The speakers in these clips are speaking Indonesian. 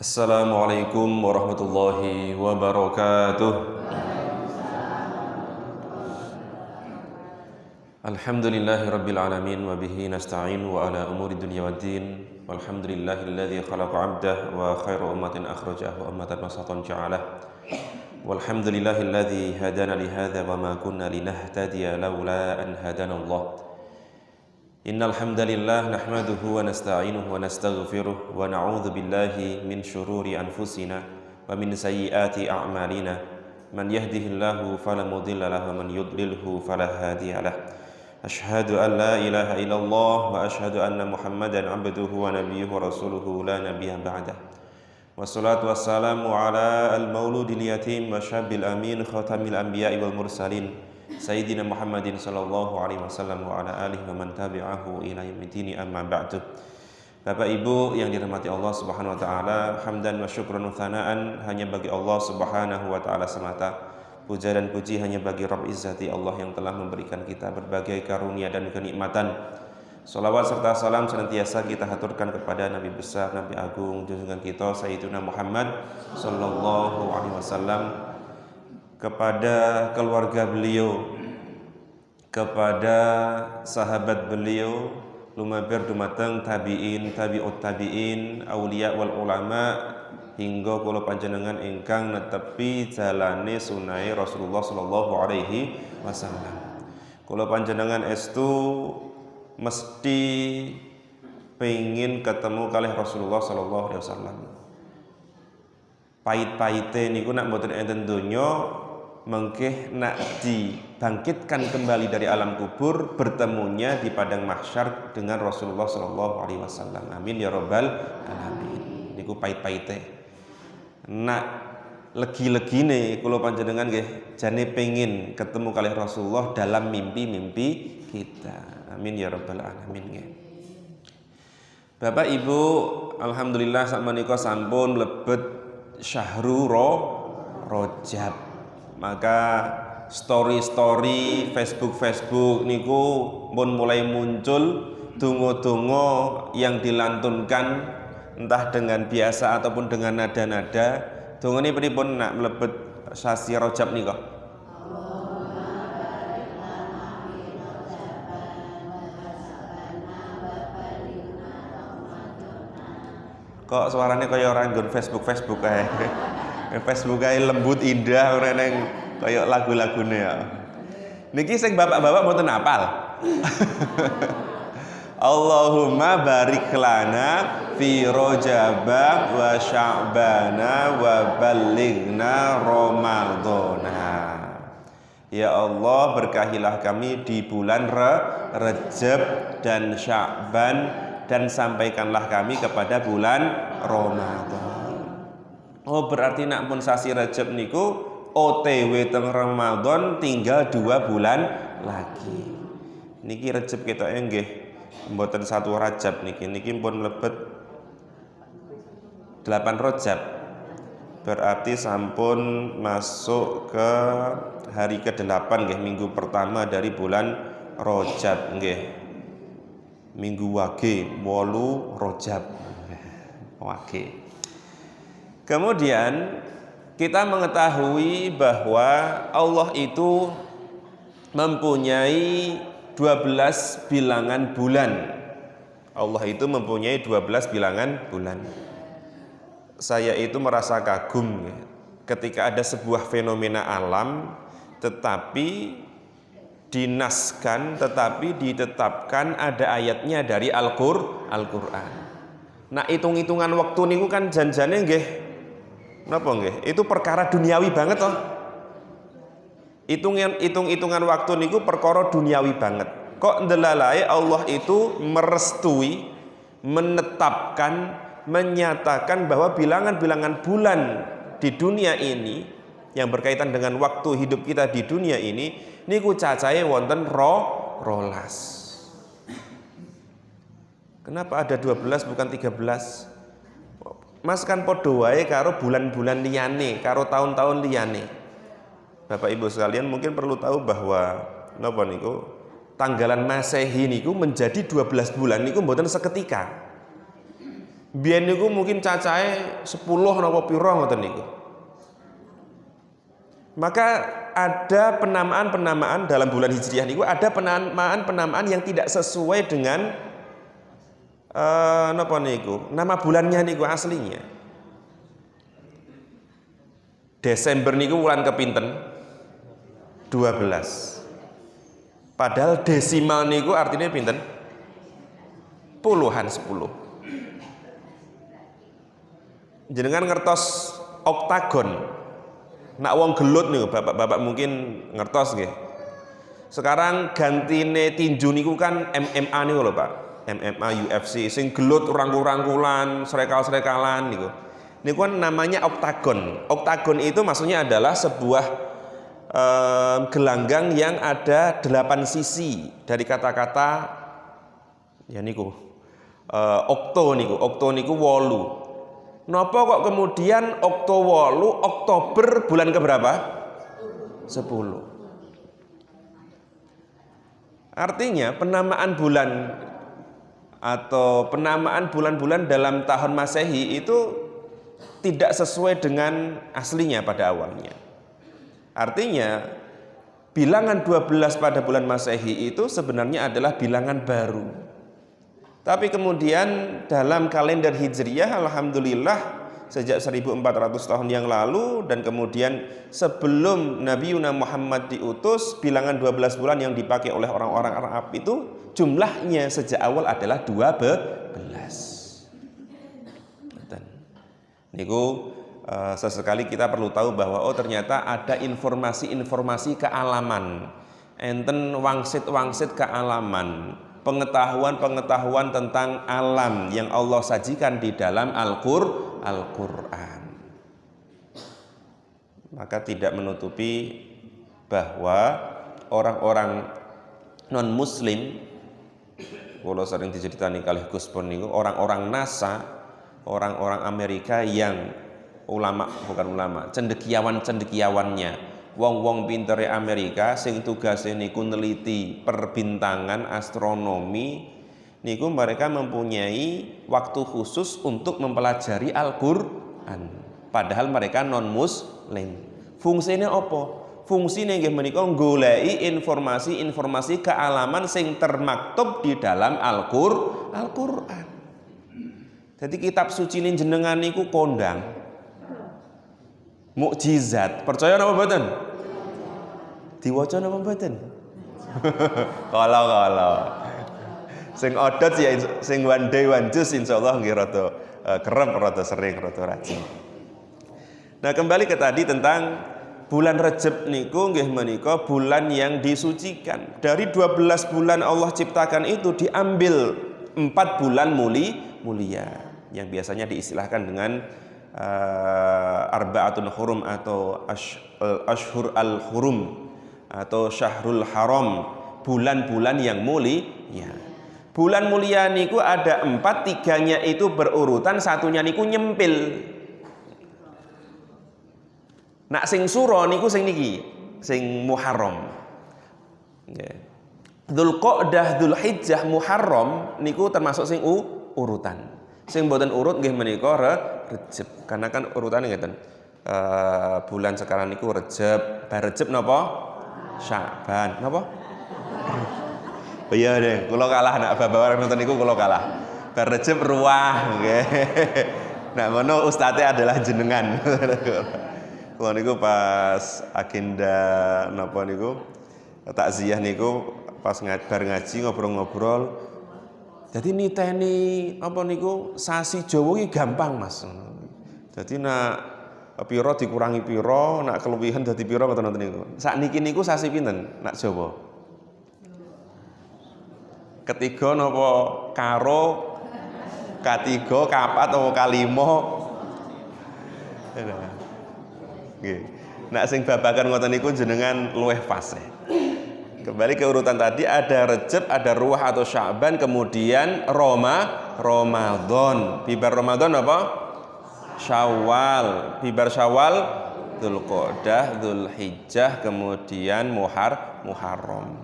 Assalamualaikum warahmatullahi wabarakatuh. Alhamdulillahi rabbil alamin wa bihi nasta'in wa ala umuri dunya waddin. Walhamdulillahilladzi khalaqa 'abdah wa khairu ummatin akhrajahu ummatan wasatan ja'alah. Walhamdulillahilladzi hadana li hadza wa ma kunna linahtadiya laula an hadana Allah. Innal hamdalillah nahmaduhu wa nasta'inuhu wa nastaghfiruh wa na'udzu billahi min syururi anfusina wa min sayyiati a'malina. Man yahdihillahu fala mudilla lahu wa man yudlilhu fala hadiyalah. Asyhadu an la ilaha illallah wa asyhadu anna Muhammadan 'abduhu wa nabiyyuhu wa rasuluhu la nabiyya ba'dah. Wassalatu wassalamu ala al-mauludil yatim wa syabil amin khatamil anbiya'i wal mursalin Sayyidina Muhammadin sallallahu alaihi wasallam wa ala alihi wa man tabi'ahu ila yaumiddin, amma ba'du. Bapak Ibu yang dirahmati Allah Subhanahu wa taala, hamdan wa syukran wa thanaan hanya bagi Allah Subhanahu wa taala semata. Puja dan puji hanya bagi Rabb Izzati Allah yang telah memberikan kita berbagai karunia dan kenikmatan. Salawat serta salam senantiasa kita haturkan kepada Nabi besar, Nabi agung, junjungan kita Sayyidina Muhammad sallallahu alaihi wasallam, kepada keluarga beliau, kepada sahabat beliau, lumaber dumateng tabi'in, tabi'ut tabi'in, aulia wal ulama, hingga kula panjenengan ingkang netepi jalane sunai Rasulullah sallallahu alaihi wasallam. Kula panjenengan estu mesti pengin ketemu kalih Rasulullah sallallahu alaihi wasallam. Pait-paite niku nak mboten enten donya, mengkeh nak dibangkitkan kembali dari alam kubur, bertemunya di padang mahsyar dengan Rasulullah sallallahu alaihi wasallam. Amin ya rabbal alamin. Niku pait-paite. Nak legi-legine kula panjenengan nggih jane pengin ketemu kalih Rasulullah dalam mimpi-mimpi kita. Amin ya rabbal alamin nggih. Bapak Ibu, alhamdulillah sakmenika sampun mlebet Syahrul Rajab. Maka story Facebook niku pun mulai muncul donga-donga yang dilantunkan entah dengan biasa ataupun dengan nada-nada. Dongane pripun nak mlebet sasi Rajab nika? Kok suaranya kaya orang nggon Facebook ae. Facebook ae lembut indah ora neng kaya lagu-lagune ya. Niki sing bapak-bapak mboten hafal. Allahumma barik lana fi Rajaba wa Sya'bana wa ballighna Ramadhana. Ya Allah, berkahilah kami di bulan Rajab dan Sya'ban, dan sampaikanlah kami kepada bulan Ramadan. Oh, berarti nak pun sasi Rajab niku OTW teng Ramadan tinggal 2 bulan lagi. Niki Rajab kita nggih mboten 1 Rajab niki pun lebet 8 Rajab. Berarti sampun masuk ke hari ke-8 nggih, minggu pertama dari bulan Rajab nggih. Minggu wage 8 Rajab. Wage. Kemudian kita mengetahui bahwa Allah itu mempunyai 12 bilangan bulan. Allah itu mempunyai 12 bilangan bulan. Saya itu merasa kagum ya, ketika ada sebuah fenomena alam tetapi dinaskan, tetapi ditetapkan ada ayatnya dari Al-Qur'an. Nah, hitung-hitungan waktu niku kan janjane nggih napa nggih? Itu perkara duniawi banget toh. Hitung-hitungan waktu niku perkara duniawi banget. Kok ndelalae Allah itu merestui, menetapkan, menyatakan bahwa bilangan-bilangan bulan di dunia ini yang berkaitan dengan waktu hidup kita di dunia ini niku cacahe wonten rolas. Kenapa ada 12 bukan 13? Mas kan podo wae karo bulan-bulan liyane, karo tahun-tahun liyane. Bapak Ibu sekalian mungkin perlu tahu bahwa napa niku tanggalan Masehi niku menjadi 12 bulan niku mboten seketika. Biyen niku mungkin cacahe 10 napa pira ngoten niku. Maka ada penamaan-penamaan dalam bulan Hijriah niku, ada penamaan-penamaan yang tidak sesuai dengan napa niku, nama bulannya niku aslinya. Desember niku wulan kepinten? 12. Padahal desimal niku artinya pinten? Puluhan 10. Jenengan ngertos oktagon. Nak wong gelut nih, bapak-bapak mungkin ngertos nggih. Sekarang gantine tinju niku kan MMA niku lho, Pak. MMA UFC sing gelut rangkul-rangkulan, serekal-serekalan niku. Niku kan namanya oktagon. Oktagon itu maksudnya adalah sebuah gelanggang yang ada 8 sisi dari kata-kata ya niku. Okto niku 8. Napa kok kemudian Oktober bulan keberapa? 10. Artinya penamaan bulan atau penamaan bulan-bulan dalam tahun Masehi itu tidak sesuai dengan aslinya pada awalnya. Artinya bilangan 12 pada bulan Masehi itu sebenarnya adalah bilangan baru. Tapi kemudian dalam kalender Hijriyah alhamdulillah sejak 1400 tahun yang lalu dan kemudian sebelum Nabi Muhammad diutus, bilangan 12 bulan yang dipakai oleh orang-orang Arab itu jumlahnya sejak awal adalah 12. Niku sesekali kita perlu tahu bahwa oh ternyata ada informasi-informasi kealaman. Enten wangsit-wangsit kealaman. Pengetahuan-pengetahuan tentang alam yang Allah sajikan di dalam Al-Qur'an. Maka tidak menutupi bahwa orang-orang non-muslim, kalau sering diceritani kalih Gus Pon niku, orang-orang NASA, orang-orang Amerika yang cendekiawan-cendekiawannya, wong-wong pintere Amerika sing tugasnya niku neliti perbintangan astronomi niku mereka mempunyai waktu khusus untuk mempelajari Al-Qur'an padahal mereka non muslim. Fungsinya apa? Fungsinya nggih menika goleki informasi-informasi kealaman sing termaktub di dalam Al-Qur'an. Jadi kitab suci ini jenengan niku kondang mukjizat. Percaya napa mboten? Diwaca napa mboten? Kalau sing odot ya sing one day one juice insyaallah nggih rada kerep, rada sering, rada rajin. Nah, kembali ke tadi tentang bulan Rejab niku nggih menika bulan yang disucikan. Dari 12 bulan Allah ciptakan itu diambil 4 bulan mulia yang biasanya diistilahkan dengan Arba'atun Hurum atau Ashhur al-Hurum atau Syahrul Haram, bulan-bulan yang mulia. Bulan mulia niku ada 4, 3-nya itu berurutan, 1-nya niku nyempil. Nak sing suro niku sing niki, sing Muharram. Nggih. Dzulqa'dah, Dzulhijjah, Muharram niku termasuk sing urutan. Sing mboten urut nggih menika Rejab. Karena kan urutannya ngeten. Bulan sekarang niku Rejab, bar Rejab napa? Sya'ban. Napa? Oh iya deh, kula kalah nak babar nonton niku kula kalah. Bar Rejab ruwah nggih. Nah, ngono ustaze adalah jenengan. Kula niku pas agenda napa niku takziah niku pas bar ngaji ngobrol-ngobrol. Jadi niteni apa niku sasi Jawa iki gampang, Mas. Jadi nak pira dikurangi pira, nak keluwihan dadi pira ngoten niku. Sakniki niku sasi pinten nak Jawa? Ketiga napa karo, katiga, kapat atau kalimo? Nggih. Nak sing babagan ngoten niku jenengan luweh fasih. Kembali ke urutan tadi, ada Rejab, ada Ruwah atau Sya'ban, kemudian Ramadan. Bibar Ramadan apa? Syawal. Bibar Syawal Dzulqa'dah, Dzulhijjah, kemudian Muharram.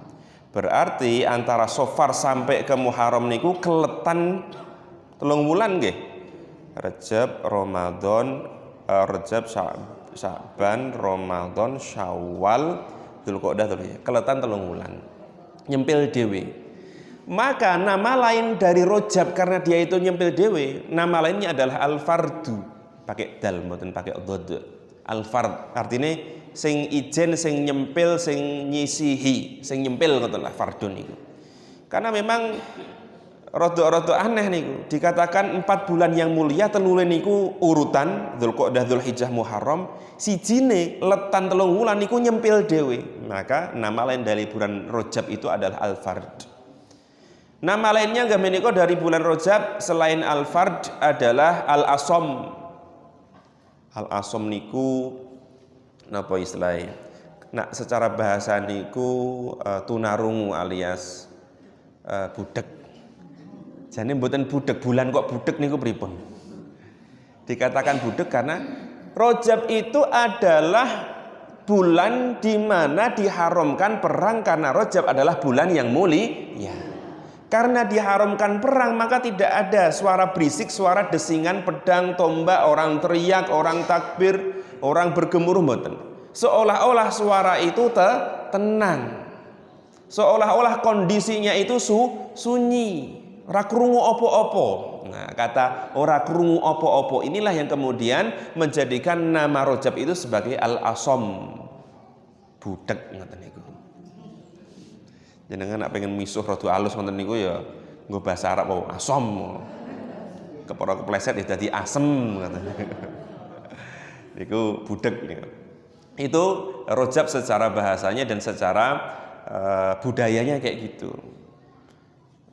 Berarti antara Safar sampai ke Muharram niku keletan 3 wulan nggih. Rajab, Ramadan, Rajab, Sya'ban, Ramadan, Syawal, Dzulqa'dah, Dzulhijjah. Keletan 3 wulan. Nyempil dhewe. Maka nama lain dari Rajab karena dia itu nyempil dhewe, nama lainnya adalah Al-Fardu. Pakai dal mboten pakai dhad. Al-Fard artinya sing ijen, sing nyempil, sing nyisihi, sing nyempil ngoten lah fardun niku. Karena memang rada-rada aneh niku. Dikatakan 4 bulan yang mulia telune niku urutan Dzulqa'dah, Dzulhijjah, Muharram, sijine letan 3 wulan niku nyempil dhewe. Maka nama lain dari bulan Rajab itu adalah Al-Fard. Nama lainnya nggih menika dari bulan Rajab selain Al-Fard adalah Al-Asham. Al-Asham niku napa istilahnya? Nah, secara bahasa niku tunarungu alias budek. Jane mboten budek, bulan kok budek niku pripun? Dikatakan budek karena Rajab itu adalah bulan di mana diharamkan perang karena Rajab adalah bulan yang mulia. Karena diharamkan perang maka tidak ada suara berisik, suara desingan pedang, tombak, orang teriak, orang takbir, orang bergemuruh mboten. Seolah-olah suara itu tenang. Seolah-olah kondisinya itu sunyi. Ora krungu opo-opo. Nah, kata ora krungu opo-opo inilah yang kemudian menjadikan nama Rajab itu sebagai Al-Asham. Budek ngoten niku. Jenengan nak pengen misuh rada alus ngoten niku ya nggo bahasa Arab wae asham. Kepara kepleset ya dadi asem ngoten. Niku budek niku. Itu Rajab secara bahasanya dan secara budayanya kayak gitu.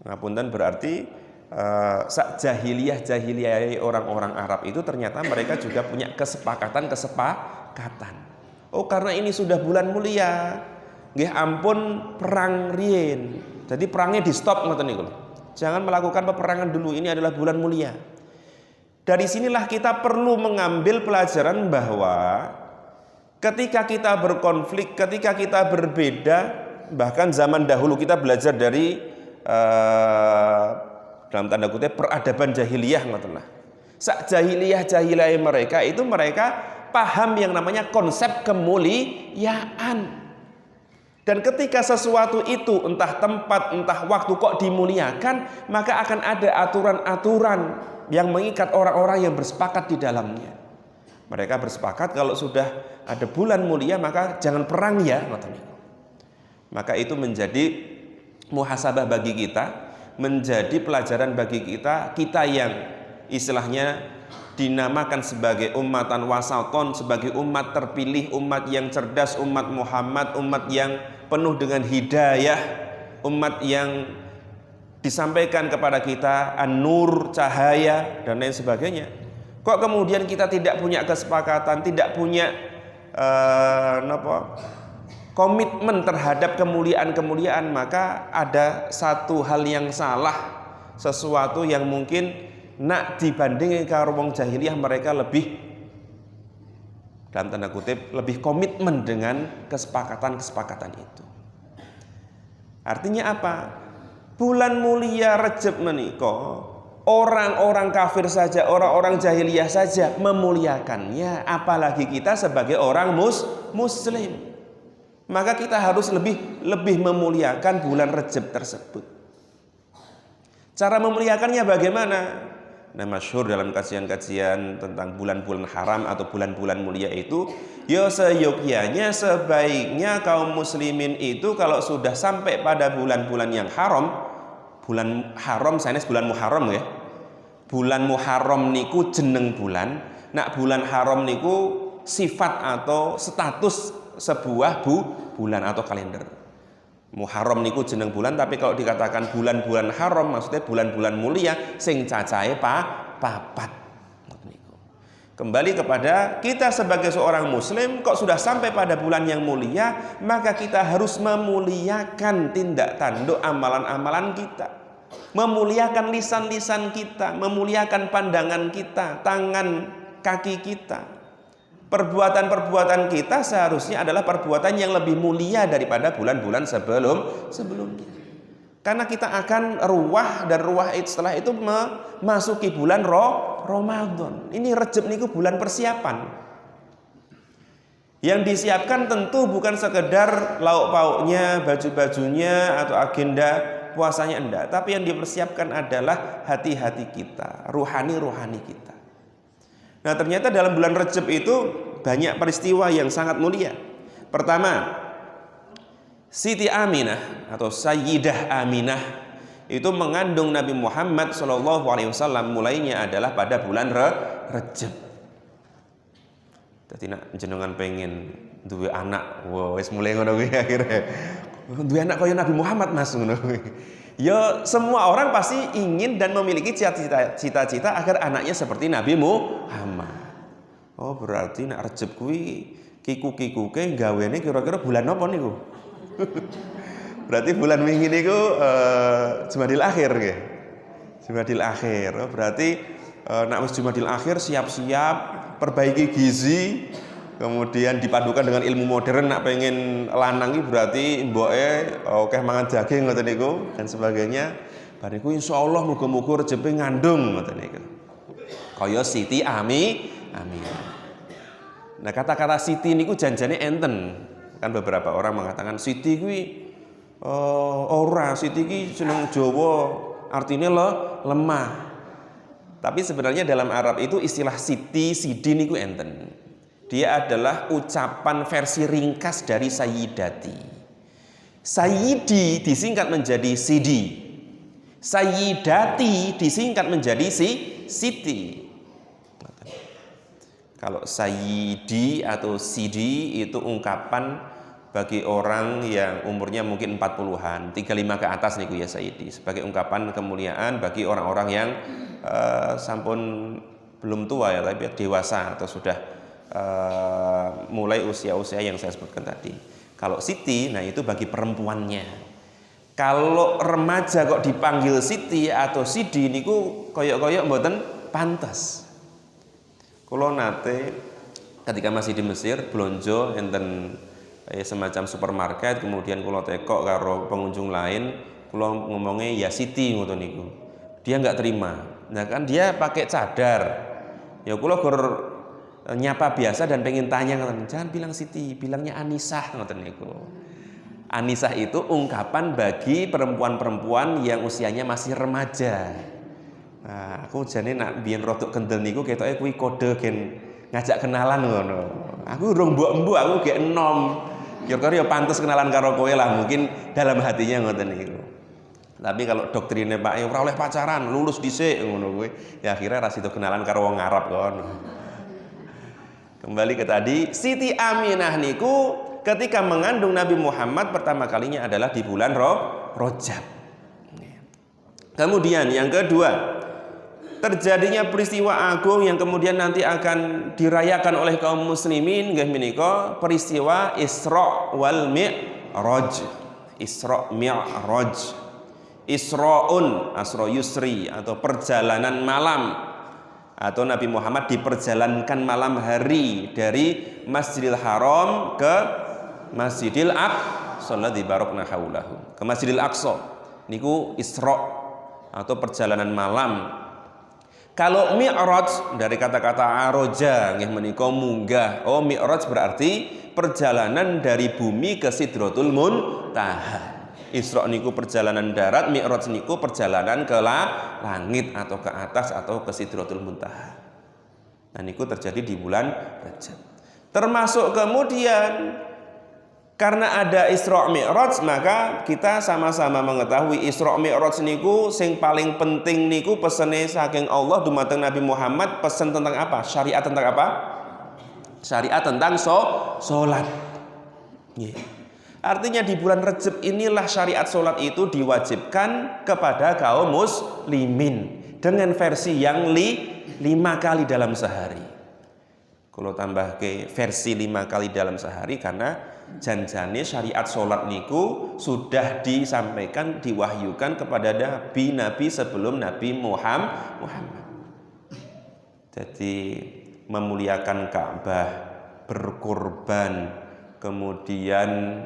Ngapunten berarti sak jahiliyah orang-orang Arab itu ternyata mereka juga punya kesepakatan. Oh, karena ini sudah bulan mulia, nggih ampun perang riyen. Jadi perangnya di stop ngoten niku. Jangan melakukan peperangan dulu, ini adalah bulan mulia. Dari sinilah kita perlu mengambil pelajaran bahwa ketika kita berkonflik, ketika kita berbeda, bahkan zaman dahulu kita belajar dari dalam tanda kutip peradaban jahiliyah ngoten lah. Sak jahiliyah mereka itu mereka paham yang namanya konsep kemuliaan. Dan ketika sesuatu itu entah tempat, entah waktu kok dimuliakan, maka akan ada aturan-aturan yang mengikat orang-orang yang bersepakat di dalamnya. Mereka bersepakat kalau sudah ada bulan mulia maka jangan perang ya, ngoten niku. Maka itu menjadi muhasabah bagi kita, menjadi pelajaran bagi kita yang istilahnya dinamakan sebagai ummatan wasaton, sebagai umat terpilih, umat yang cerdas, umat Muhammad, umat yang penuh dengan hidayah, umat yang disampaikan kepada kita an-nur, cahaya dan lain sebagainya. Kok kemudian kita tidak punya kesepakatan, tidak punya komitmen terhadap kemuliaan-kemuliaan, maka ada satu hal yang salah, sesuatu yang mungkin nak dibandingin karo wong jahiliyah mereka lebih dalam tanda kutip lebih komitmen dengan kesepakatan itu. Artinya apa? Bulan mulia Rajab menika orang-orang kafir saja, orang-orang jahiliyah saja memuliakannya, apalagi kita sebagai orang muslim. Maka kita harus lebih memuliakan bulan Rajab tersebut. Cara memuliakannya bagaimana? Nah, masyhur dalam kajian-kajian tentang bulan-bulan haram atau bulan-bulan mulia itu, ya seyogyanya, sebaiknya kaum muslimin itu kalau sudah sampai pada bulan-bulan yang haram, bulan haram sanes bulan Muharram ya. Bulan Muharram niku jeneng bulan, nak bulan haram niku sifat atau status sebuah bulan atau kalender. Muharram niku jeneng bulan, tapi kalau dikatakan bulan-bulan haram maksudnya bulan-bulan mulia sing cacahe papat. Kembali kepada kita sebagai seorang muslim, kok sudah sampai pada bulan yang mulia, maka kita harus memuliakan tindak tanduk amalan-amalan kita, memuliakan lisan-lisan kita, memuliakan pandangan kita, tangan, kaki kita. Perbuatan-perbuatan kita seharusnya adalah perbuatan yang lebih mulia daripada bulan-bulan sebelumnya. Karena kita akan ruah, dan ruah setelah itu memasuki bulan Ramadan. Ini Rejab niku bulan persiapan. Yang disiapkan tentu bukan sekedar lauk pauknya, baju-bajunya atau agenda puasanya enggak, tapi yang dipersiapkan adalah hati-hati kita, ruhani kita. Nah, ternyata dalam bulan Rejab itu banyak peristiwa yang sangat mulia. Pertama, Siti Aminah atau Sayyidah Aminah itu mengandung Nabi Muhammad SAW, mulainya adalah pada bulan Rejab. Dadi nek jenengan pengen duwe anak, wis mulai ngono kuwi akhire. Duwe anak kaya Nabi Muhammad Mas ngono kuwi. Ya semua orang pasti ingin dan memiliki cita-cita agar anaknya seperti Nabi Muhammad. Oh, berarti nek Rejab kuwi kiku-kikuke gawene kira-kira bulan apa niku? Berarti bulan wingi niku Jumadil Akhir nggih. Jumadil Akhir. Oh, berarti nek wis Jumadil Akhir siap-siap perbaiki gizi, kemudian dipadukan dengan ilmu modern. Nak pengen lanang iki berarti mboke akeh mangan daging ngoten niku dan sebagainya. Bar niku insyaallah muga-muga rejepe ngandung ngoten niku. Kaya Siti Amin. Nah, kata-kata Siti niku janjane enten. Kan beberapa orang mengatakan Siti kuwi ora, Siti ki seneng Jawa, artinya lemah. Tapi sebenarnya dalam Arab itu istilah Siti, Sidi niku enten. Dia adalah ucapan versi ringkas dari Sayyidati. Sayyidi disingkat menjadi Sidi. Sayyidati disingkat menjadi Siti. Kalau Sayyidi atau Sidi itu ungkapan bagi orang yang umurnya mungkin 40-an, 35 ke atas niku ya Sayyidi, sebagai ungkapan kemuliaan bagi orang-orang yang sampun belum tua ya, tapi dewasa atau sudah mulai usia-usia yang saya sebutkan tadi. Kalau Siti, nah itu bagi perempuannya. Kalau remaja kok dipanggil Siti atau Sidi niku koyok-koyok mboten pantas. Kulo nate ketika masih di Mesir blonjo enten semacam supermarket, kemudian kulo tekok karo pengunjung lain, kulo ngomongnya ya Siti ngoten niku. Dia nggak terima. Nah kan dia pakai cadar. Ya kulo gur nyapa biasa dan pengen tanya, jangan bilang Siti, bilangnya Anisah ngoten niku. Anisah itu ungkapan bagi perempuan-perempuan yang usianya masih remaja. Nah, aku jane nak biyen rodok kendel niku ketoke kuwi kode gen ngajak kenalan ngono. Aku urung mbok-mbok, aku gek enom. Kira-kira ya pantes kenalan karo kowe lah, mungkin dalam hatinya ngoten niku. Tapi kalau doktrinnya Pak ora oleh pacaran, lulus dhisik ngono kuwi. Ya akhirnya ras itu kenalan karo wong Arab kono. Kembali ke tadi, Siti Aminah niku ketika mengandung Nabi Muhammad pertama kalinya adalah di bulan Rajab. Kemudian yang kedua, terjadinya peristiwa agung yang kemudian nanti akan dirayakan oleh kaum muslimin nggih menika peristiwa Isra wal Mi'raj. Isra Mi'raj. Isra'un, asra yusri atau perjalanan malam, atau Nabi Muhammad diperjalankan malam hari dari Masjidil Haram ke Masjidil Aqsa alladzi barakna haulahu, ke Masjidil Aqsa niku Isra atau perjalanan malam. Kalau Mi'raj dari kata-kata aroja nggih menika munggah. Oh, Mi'raj berarti perjalanan dari bumi ke Sidratul Muntaha. Isra niku perjalanan darat, Mi'raj niku perjalanan ke langit atau ke atas atau ke Sidratul Muntaha. Nah niku terjadi di bulan Rajab. Termasuk kemudian karena ada Isra Mi'raj, maka kita sama-sama mengetahui Isra Mi'raj niku sing paling penting niku pesene saking Allah dumateng Nabi Muhammad, pesen tentang apa? Syariat tentang apa? Syariat tentang salat. Yeah. Artinya di bulan Rajab inilah syariat sholat itu diwajibkan kepada kaum muslimin dengan versi yang 5 kali dalam sehari. Kalau tambah ke versi 5 kali dalam sehari karena janjane syariat sholat niku sudah disampaikan, diwahyukan kepada nabi-nabi sebelum Nabi Muhammad. Jadi memuliakan Ka'bah, berkorban, kemudian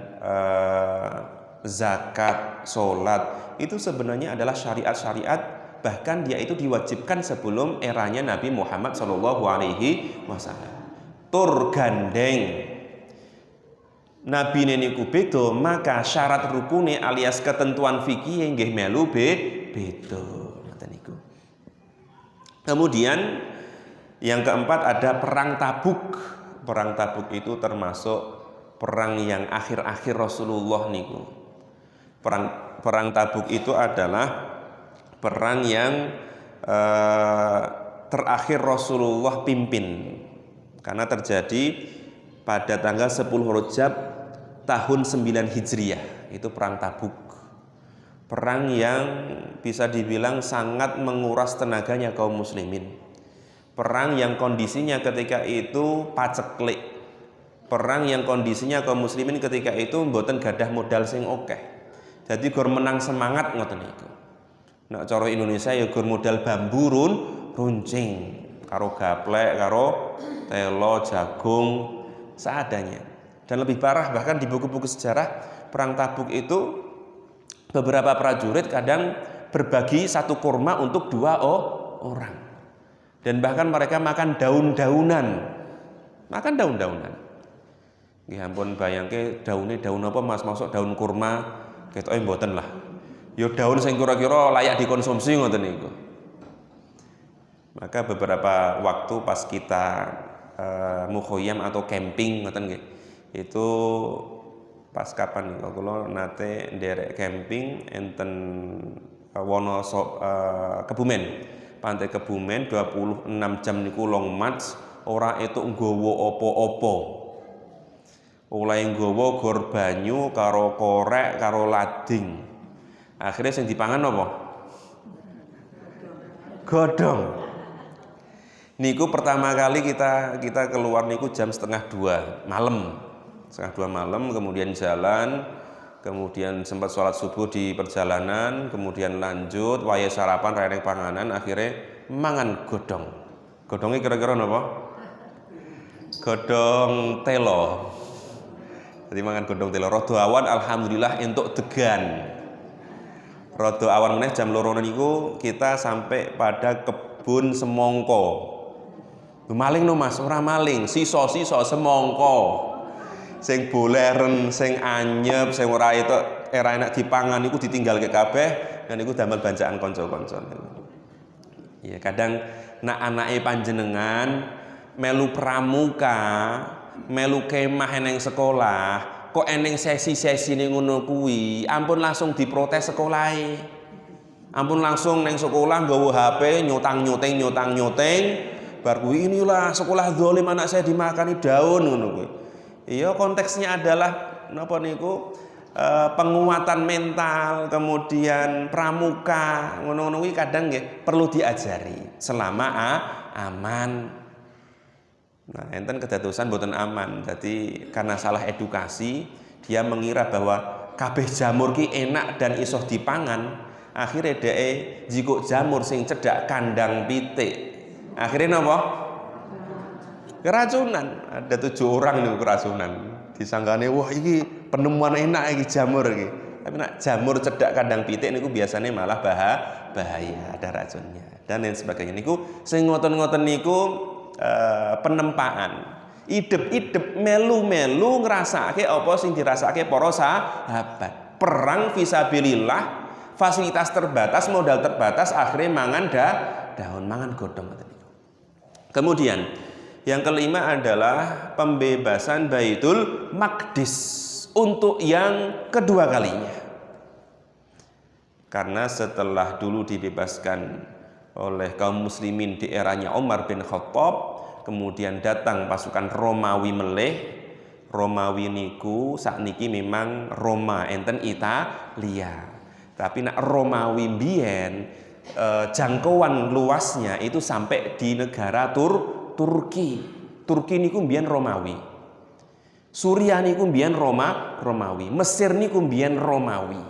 zakat, sholat itu sebenarnya adalah syariat-syariat bahkan dia itu diwajibkan sebelum eranya Nabi Muhammad SAW. Tur gandeng Nabi niku beda, maka syarat rukune alias ketentuan fikih nggih melu beda. Ngoten niku. Kemudian yang keempat ada perang Tabuk. Perang Tabuk itu termasuk perang yang akhir-akhir Rasulullah niku. Perang Tabuk itu adalah perang yang terakhir Rasulullah pimpin, karena terjadi pada tanggal 10 Rajab tahun 9 Hijriah. Itu perang Tabuk. Perang yang bisa dibilang sangat menguras tenaganya kaum muslimin. Perang yang kondisinya ketika itu paceklik. Perang yang kondisinya kaum muslimin ketika itu mboten gadah modal sing akeh. Jadi gur menang semangat ngoten niku. Nek cara Indonesia ya gur modal bambu runcing karo gaplek, karo telo, jagung seadanya. Dan lebih parah, bahkan di buku-buku sejarah perang Tabuk itu beberapa prajurit kadang berbagi satu kurma untuk 2 orang. Dan bahkan mereka makan daun-daunan. Makan daun-daunan. Ya ampun, bayangke daun apa Mas, masuk daun kurma ketoke mboten lah. Ya daun sing kira-kira layak dikonsumsi ngoten niku. Maka beberapa waktu pas kita mukhoyam atau camping ngoten nggih. Itu pas kapan niku kula nate nderek camping enten Kebumen. Pantai Kebumen 26 jam niku long march, ora itu nggawa apa-apa. Oleh nggawa gor banyu karo korek karo lading. Akhirnya sing dipangan apa? Godhong. Niku pertama kali kita keluar niku jam 1:30 malam. 1:30 malam, kemudian jalan, kemudian sempat sholat subuh di perjalanan, kemudian lanjut waya sarapan rereng panganan, akhirnya mangan godhong. Godhongnya kira-kira napa? Godhong telo. Jadi mangan godhong telo. Rada awan alhamdulillah entuk degan. Rada awan meneh jam 2 niku kita sampai pada kebun semongko. Maling no Mas, ora maling, sisa-sisa semongko. Sing boleren, sing anyep, sing ora itu era enak dipangan niku ditinggalke kabeh dan niku damel banjaan kanca-kanca. Ya kadang nak anake panjenengan melu pramuka, melu kemah eneng sekolah, kok eneng sesi-sesi ning ngono kuwi, ampun langsung diprotes sekolahe. Ampun langsung neng sekolah nggawa HP nyotang-nyoteng, bar kuwi inilah sekolah zalim anak saya dimakani daun ngono kuwi. Iya, konteksnya adalah napa niku penguatan mental, kemudian pramuka, ngono-ngono kuwi kadang nggih perlu diajari selama aman. Nah, enten kedadosan mboten aman. Jadi karena salah edukasi, dia mengira bahwa kabeh jamur ki enak dan iso dipangan. Akhirnya dhek jikuk jamur sing cedhak kandang pitik. Akhirnya napa? Keracunan. Ada 7 orang nih keracunan. Disanggane wah iki penemuan enak iki jamur iki. Tapi nak jamur cedak kandang pitik niku biasanya malah bahaya, ada racunnya dan lain sebagainya. Niku sing ngoten-ngoten niku penempaan. Idep-idep melu-melu ngrasake apa sing dirasake para sahabat. Perang fisabilillah, fasilitas terbatas, modal terbatas, akhirnya mangan daun, mangan godhong. Kemudian yang kelima adalah pembebasan Baitul Maqdis untuk yang kedua kalinya. Karena setelah dulu dibebaskan oleh kaum muslimin di eranya Umar bin Khattab, kemudian datang pasukan Romawi meleh. Romawi niku sakniki memang Roma enten Italia. Tapi nak Romawi mbiyen jangkauan luasnya itu sampai di negara Turki niku mbiyen Romawi. Suriah niku mbiyen Romawi. Mesir niku mbiyen Romawi.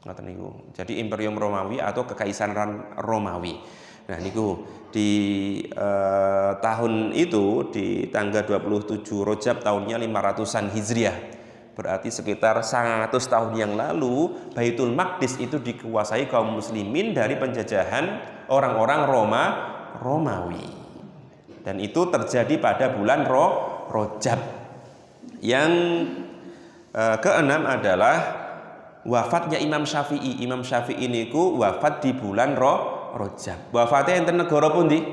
Ngoten niku. Jadi Imperium Romawi atau Kekaisaran Romawi. Nah niku di tahun itu di tanggal 27 Rajab tahunnya 500-an Hijriah. Berarti sekitar 100 tahun yang lalu Baitul Maqdis itu dikuasai kaum muslimin dari penjajahan orang-orang Romawi. Dan itu terjadi pada bulan Rajab. Yang keenam adalah wafatnya Imam Syafi'i. Imam Syafi'i niku wafat di bulan Rajab. Wafatnya enten negara pundi?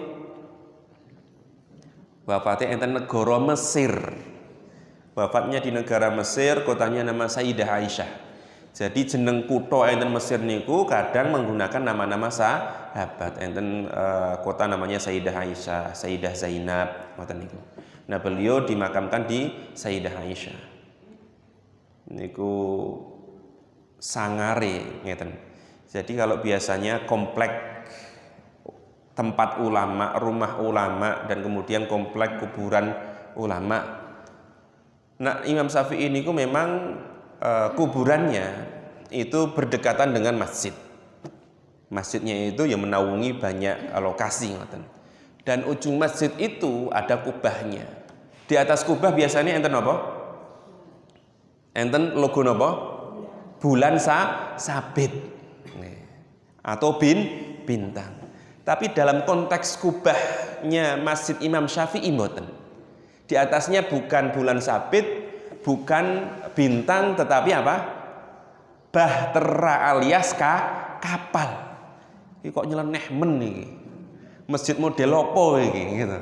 Wafatnya enten negara Mesir. Wafatnya di negara Mesir, kotanya nama Sayyidah Aisyah. Jadi jeneng kutha enten Mesir niku kadang menggunakan nama-nama sahabat. Enten kota namanya Sayyidah Aisyah, Sayyidah Zainab, ngoten niku. Nah, beliau dimakamkan di Sayyidah Aisyah. Niku sangare ngeten. Jadi kalau biasanya komplek tempat ulama, rumah ulama, dan kemudian komplek kuburan ulama. Nah, Imam Syafi'i ini memang kuburannya itu berdekatan dengan masjid. Masjidnya itu yang menaungi banyak lokasi, dan ujung masjid itu ada kubahnya. Di atas kubah biasanya enten apa? Enten logo apa? Bulan sabit atau bintang. Tapi dalam konteks kubahnya Masjid Imam Syafi'i mboten. Di atasnya bukan bulan sabit, bukan bintang, tetapi apa? Bahtera alias kapal. Ini kok nyeleneh men iki. Masjid model opo iki gitu.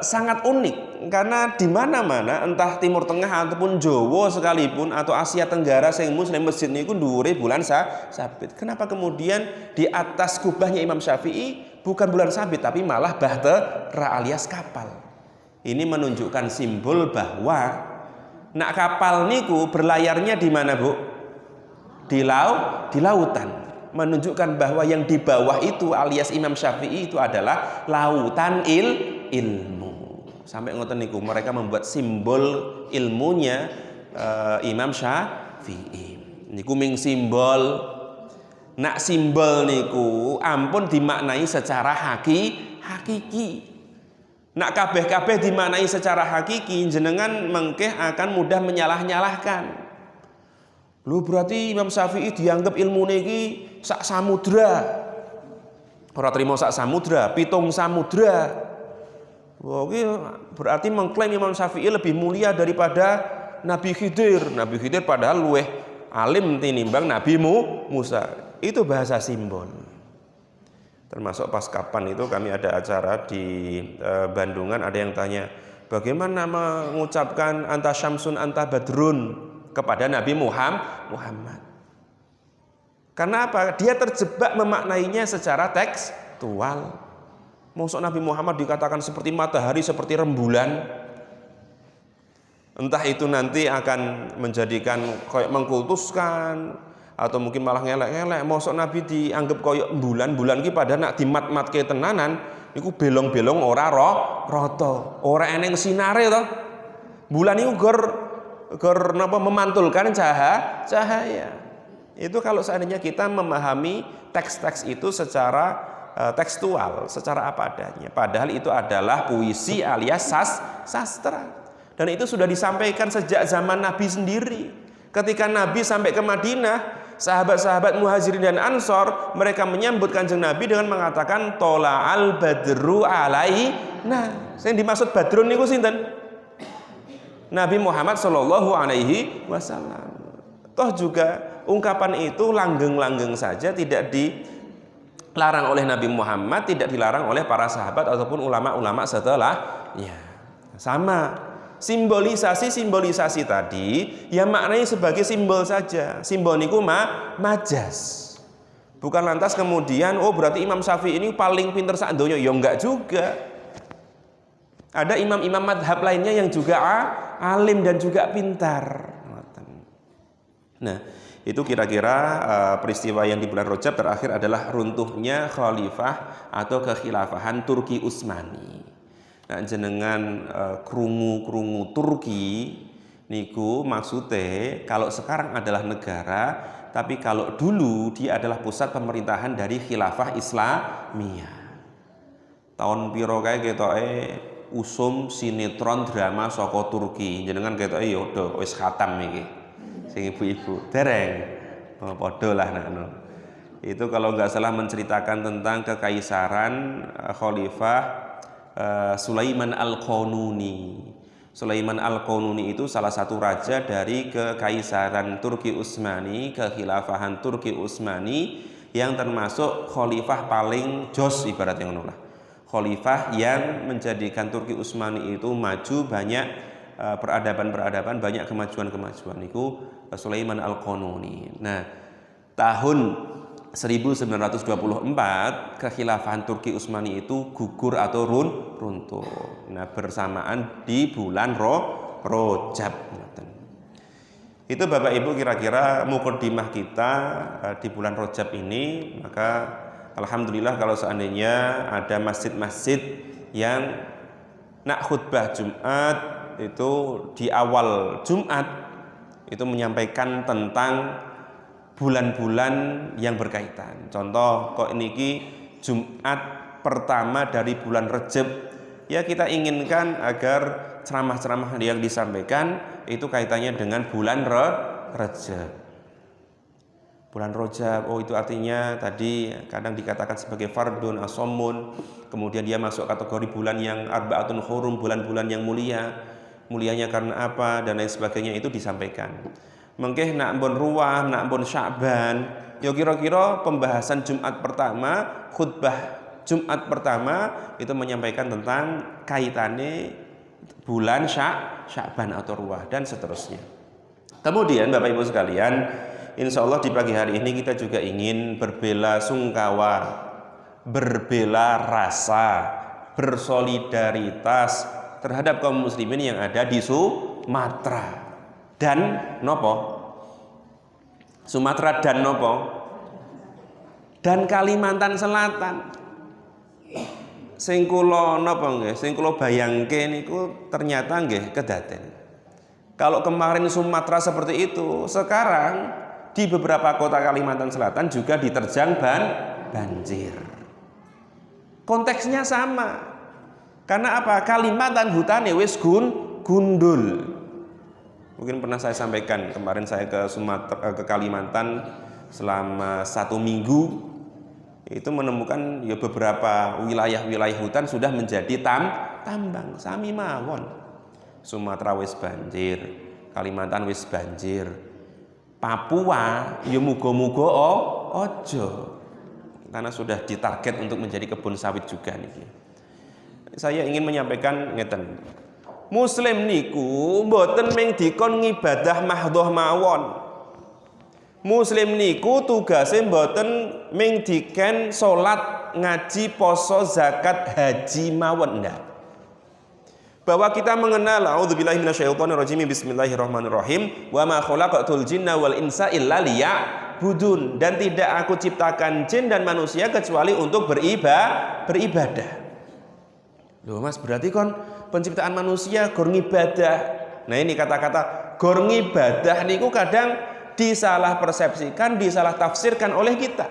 Sangat unik karena di mana-mana entah Timur Tengah ataupun Jawa sekalipun atau Asia Tenggara sing muslim masjid niku dhuwure bulan sabit. Kenapa kemudian di atas kubahnya Imam Syafi'i bukan bulan sabit tapi malah bahtera alias kapal? Ini menunjukkan simbol bahwa nak kapal niku berlayarnya di mana, Bu? Di lautan. Menunjukkan bahwa yang di bawah itu alias Imam Syafi'i itu adalah lautan ilmu. Sampai ngoten niku mereka membuat simbol ilmunya Imam Syafi'i. Niku ming simbol. Nak simbol niku ampun dimaknai secara hakiki. Nak kabeh-kabeh dimaknai secara hakiki, jenengan mengkeh akan mudah menyalah-nyalahkan. Lu berarti Imam Syafi'i dianggap ilmu niki sak samudra. Ora trimo sak samudra, pitung samudra. Wah, berarti mengklaim Imam Syafi'i lebih mulia daripada Nabi Khidir. Nabi Khidir padahal luweh alim tinimbang Nabi Musa. Itu bahasa simbol. Termasuk pas kapan itu kami ada acara di Bandungan, ada yang tanya, bagaimana mengucapkan anta syamsun anta badrun kepada Nabi Muhammad. Karena apa? Dia terjebak memaknainya secara tekstual. Maksud Nabi Muhammad dikatakan seperti matahari, seperti rembulan. Entah itu nanti akan menjadikan kayak mengkultuskan atau mungkin malah ngelek-ngelek. Maksud Nabi dianggap kayak bulan ki pada nak dimat-matke tenanan niku belong-belong ora rata, ora eneng sinare to. Bulan niku gor napa memantulkan cahaya. Itu kalau seandainya kita memahami teks-teks itu secara tekstual, secara apa adanya. Padahal itu adalah puisi alias sastra. Dan itu sudah disampaikan sejak zaman Nabi sendiri. Ketika Nabi sampai ke Madinah, sahabat-sahabat Muhajirin dan Ansor, mereka menyambut Kanjeng Nabi dengan mengatakan tola'al badru alaina. Yang dimaksud badrun niku sinten? Nabi Muhammad Shallallahu Alaihi Wasallam. Toh juga ungkapan itu langgeng-langgeng saja, tidak dilarang oleh Nabi Muhammad, tidak dilarang oleh para sahabat ataupun ulama-ulama setelahnya. Sama. Simbolisasi tadi ya maknanya sebagai simbol saja. Simbol niku majas. Bukan lantas kemudian oh berarti Imam Syafi'i ini paling pinter sak donya. Ya enggak juga. Ada imam-imam madhab lainnya yang juga alim dan juga pintar. Nah, itu kira-kira peristiwa yang di bulan Rajab terakhir adalah runtuhnya khalifah atau kekhilafahan Turki Utsmani. Nah, jenengan krungu Turki niku maksudnya kalau sekarang adalah negara, tapi kalau dulu dia adalah pusat pemerintahan dari khilafah Islamiyah. Tahun piro kae ketoke usum sinetron drama saka Turki. Jenengan ketoke ya udah wis khatam iki. Sing ibu-ibu dereng. Oh, padha lah nakno. Itu kalau nggak salah menceritakan tentang kekaisaran Khalifah Sulaiman Al-Qanuni. Sulaiman Al-Qanuni itu salah satu raja dari kekaisaran Turki Utsmani, kekhilafahan Turki Utsmani yang termasuk khalifah paling jos ibaratnya ngono lah. Khalifah yang menjadikan Turki Utsmani itu maju, banyak peradaban-peradaban, banyak kemajuan-kemajuan. Itu Sulaiman Al-Qanuni. Nah, tahun 1924 kekhilafahan Turki Utsmani itu gugur atau runtuh. Nah, bersamaan di bulan Rajab. Itu Bapak Ibu kira-kira mukaddimah kita di bulan Rajab ini. Maka alhamdulillah kalau seandainya ada masjid-masjid yang nak khutbah Jumat itu di awal Jumat itu menyampaikan tentang bulan-bulan yang berkaitan. Contoh kok niki Jumat pertama dari bulan Rajab, ya kita inginkan agar ceramah-ceramah yang disampaikan itu kaitannya dengan bulan Rajab. Bulan Rajab, oh itu artinya tadi kadang dikatakan sebagai fardun asomun, kemudian dia masuk kategori bulan yang arbaatun hurum, bulan-bulan yang mulia. Mulianya karena apa dan lain sebagainya itu disampaikan. Mengkeh nak bon ruwah, nak bon Sya'ban, yo kira-kira pembahasan Jumat pertama, khutbah Jumat pertama itu menyampaikan tentang kaitannya bulan Sya'ban atau ruwah dan seterusnya. Kemudian Bapak Ibu sekalian, insya Allah di pagi hari ini kita juga ingin berbela sungkawa, berbela rasa, bersolidaritas terhadap kaum muslimin yang ada di Sumatera. Dan nopo? Sumatera dan nopo? Dan Kalimantan Selatan. Sing kula napa nggih? Sing kula bayangke niku ternyata nggih kedaten. Kalau kemarin Sumatera seperti itu, sekarang di beberapa kota Kalimantan Selatan juga diterjang banjir. Konteksnya sama. Karena apa? Kalimantan hutane wis gundul. Mungkin pernah saya sampaikan kemarin saya ke Kalimantan selama 1 minggu itu menemukan ya beberapa wilayah-wilayah hutan sudah menjadi tambang sami mawon. Sumatera wis banjir, Kalimantan wis banjir, Papua ya muga-muga ojo karena sudah ditarget untuk menjadi kebun sawit juga nih. Saya ingin menyampaikan ngeten. Muslim niku mboten mung dikon ngibadah mahdhah mawon. Muslim niku tugase mboten mung diken salat, ngaji, poso, zakat, haji mawon ndak. Bahwa kita mengenal auzubillahi minasyaitonirrajim bismillahirrahmanirrahim wa ma khalaqatul jinna wal insa illa liya'budun, dan tidak aku ciptakan jin dan manusia kecuali untuk beribadah. Loh Mas, berarti kon penciptaan manusia gor ngibadah. Nah ini kata-kata gor ngibadah niku kadang disalah persepsikan, disalah tafsirkan oleh kita.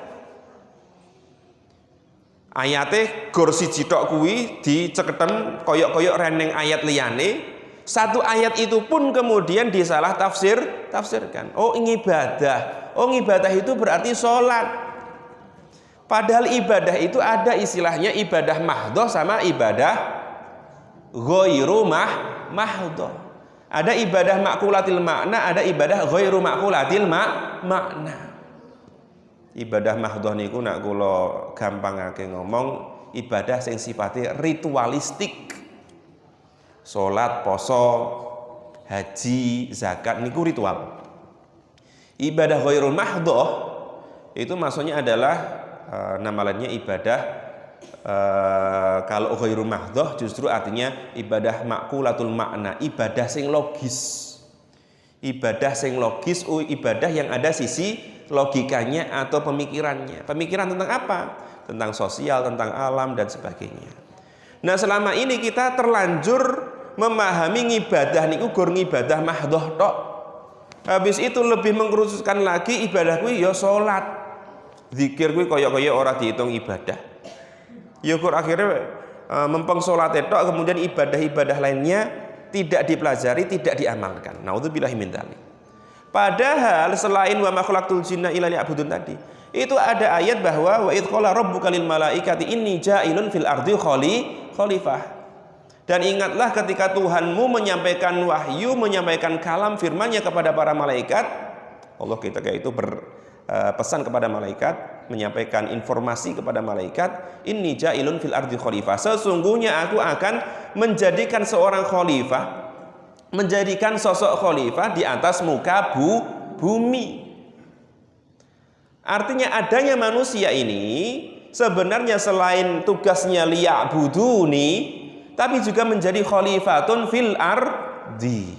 Ayate gor siji tok kuwi diceketem koyok-koyok reneng ayat liyane. Satu ayat itu pun kemudian disalah tafsirkan. Oh ngibadah. Oh ngibadah itu berarti sholat. Padahal ibadah itu ada istilahnya ibadah mahdhah sama ibadah ghairu mahdhah. Ada ibadah makulatil makna, ada ibadah ghairu makulatil makna. Ibadah mahdhah niku nak kula gampangake ngomong ibadah sing sifatnya ritualistik. Salat, poso, haji, zakat niku ritual. Ibadah ghairu mahdhah itu maksudnya adalah nama lainnya ibadah kalau ghairu mahdhah justru artinya ibadah makulatul makna, ibadah sing logis. Ibadah sing logis, ibadah yang ada sisi logikanya atau pemikirannya. Pemikiran tentang apa? Tentang sosial, tentang alam dan sebagainya. Nah, selama ini kita terlanjur memahami ibadah niku gur ibadah mahdhah tok. Habis itu lebih mengkerucutkan lagi ibadah kuwi ya salat. Zikir kuwi kaya-kaya ora dihitung ibadah. Ya kur akhirnya mempeng salat tok, kemudian ibadah-ibadah lainnya tidak dipelajari, tidak diamalkan. Naudzubillahi min dzalik. Padahal selain wa ma khalaqtul jinna illa liya'budun tadi, itu ada ayat bahwa wa idz qala rabbuka lil malaikati inni ja'ilun fil ardi khalifah. Dan ingatlah ketika Tuhanmu menyampaikan wahyu, menyampaikan kalam firman-Nya kepada para malaikat. Allah ketika itu berpesan kepada malaikat, menyampaikan informasi kepada malaikat, inni ja'ilun fil ardi khalifah. Sesungguhnya aku akan menjadikan seorang khalifah, menjadikan sosok khalifah di atas muka bumi. Artinya adanya manusia ini sebenarnya selain tugasnya liya'buduni, tapi juga menjadi khalifatun fil ardi.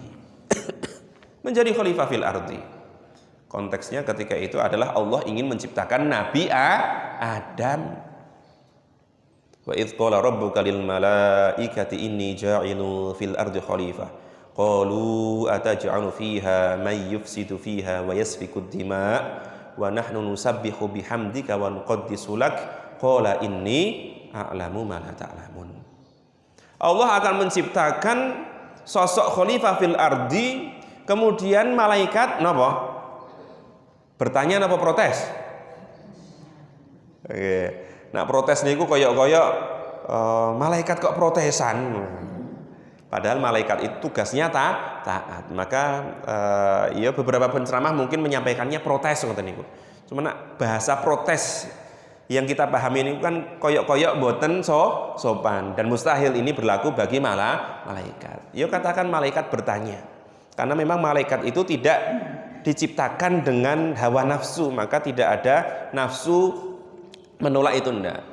Menjadi khalifah fil ardi. Konteksnya ketika itu adalah Allah ingin menciptakan Nabi Adam. Wa idz qala rabbuka lil malaikati inni ja'ilu fil ardi khalifah. Qalu ataj'alu fiha may yufsidu fiha wa yasfiku ad-dima' wa nahnu nusabbihu bihamdika wa nuqaddisu lak. Qala inni a'lamu ma la ta'lamun. Allah akan menciptakan sosok khalifah fil ardi, kemudian malaikat napa? Bertanya napa protes? Nah protes niku koyok-koyok malaikat kok protesan. Padahal malaikat itu tugasnya taat. Maka ya beberapa penceramah mungkin menyampaikannya protes ngoten niku. Cuma bahasa protes yang kita pahami ini kan koyok-koyok boten sopan, dan mustahil ini berlaku bagi malaikat. Yo katakan malaikat bertanya, karena memang malaikat itu tidak diciptakan dengan hawa nafsu, maka tidak ada nafsu menolak itu enggak.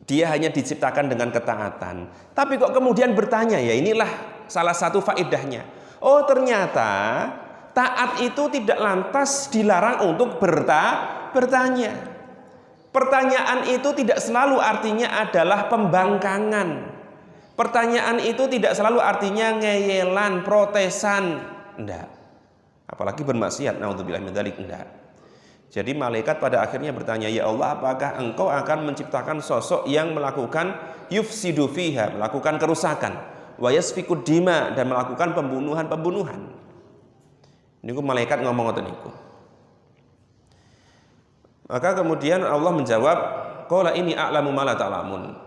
Dia hanya diciptakan dengan ketaatan. Tapi kok kemudian bertanya, ya inilah salah satu faedahnya. Oh ternyata taat itu tidak lantas dilarang untuk bertanya. Pertanyaan itu tidak selalu artinya adalah pembangkangan. Pertanyaan itu tidak selalu artinya ngeyelan, protesan. Enggak. Apalagi bermaksiat, naudzubillah min dzalik, enggak. Jadi malaikat pada akhirnya bertanya, ya Allah, apakah engkau akan menciptakan sosok yang melakukan yufsidu fiha, melakukan kerusakan, wa yasfikud dima, dan melakukan pembunuhan. Niku malaikat ngomong ngoten niku. Maka kemudian Allah menjawab, qala ini a'lamu ma la ta'lamun.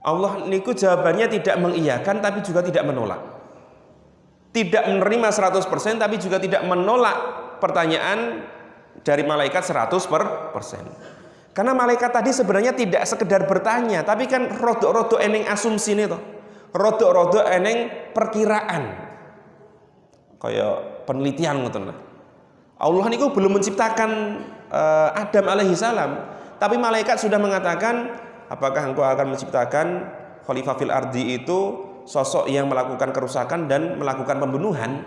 Allah niku jawabannya tidak mengiyakan tapi juga tidak menolak. Tidak menerima 100% tapi juga tidak menolak pertanyaan dari malaikat 100%. Karena malaikat tadi sebenarnya tidak sekedar bertanya, tapi kan rodok-rodok eneng asumsi nih toh. Rodok-rodok eneng perkiraan. Kayak penelitian ngoten lah. Allah niku belum menciptakan Adam alaihi salam, tapi malaikat sudah mengatakan, apakah engkau akan menciptakan khalifah fil ardi itu sosok yang melakukan kerusakan dan melakukan pembunuhan.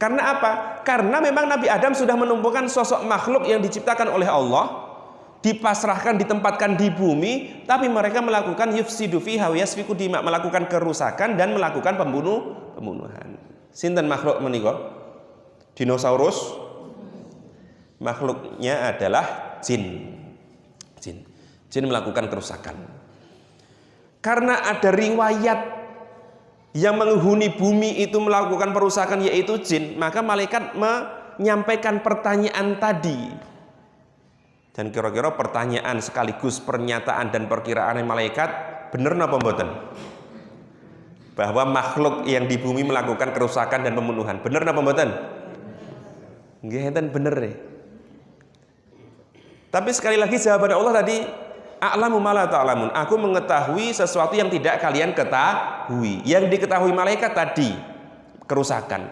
Karena apa? Karena memang Nabi Adam sudah menumbuhkan sosok makhluk yang diciptakan oleh Allah, dipasrahkan, ditempatkan di bumi, tapi mereka melakukan yufsidu fiha wa yasfiku dima, melakukan kerusakan dan melakukan pembunuhan. Sinten makhluk menika? Dinosaurus. Makhluknya adalah jin. Jin melakukan kerusakan. Karena ada riwayat yang menghuni bumi itu melakukan perusakan, yaitu jin, maka malaikat menyampaikan pertanyaan tadi. Dan kira-kira pertanyaan sekaligus pernyataan dan perkiraan malaikat bener napa mboten? Bahwa makhluk yang di bumi melakukan kerusakan dan pembunuhan, bener napa mboten? Nggih enten bener deh. Tapi sekali lagi jawaban Allah tadi, a'lamu ma la ta'lamun. Aku mengetahui sesuatu yang tidak kalian ketahui. Yang diketahui malaikat tadi kerusakan.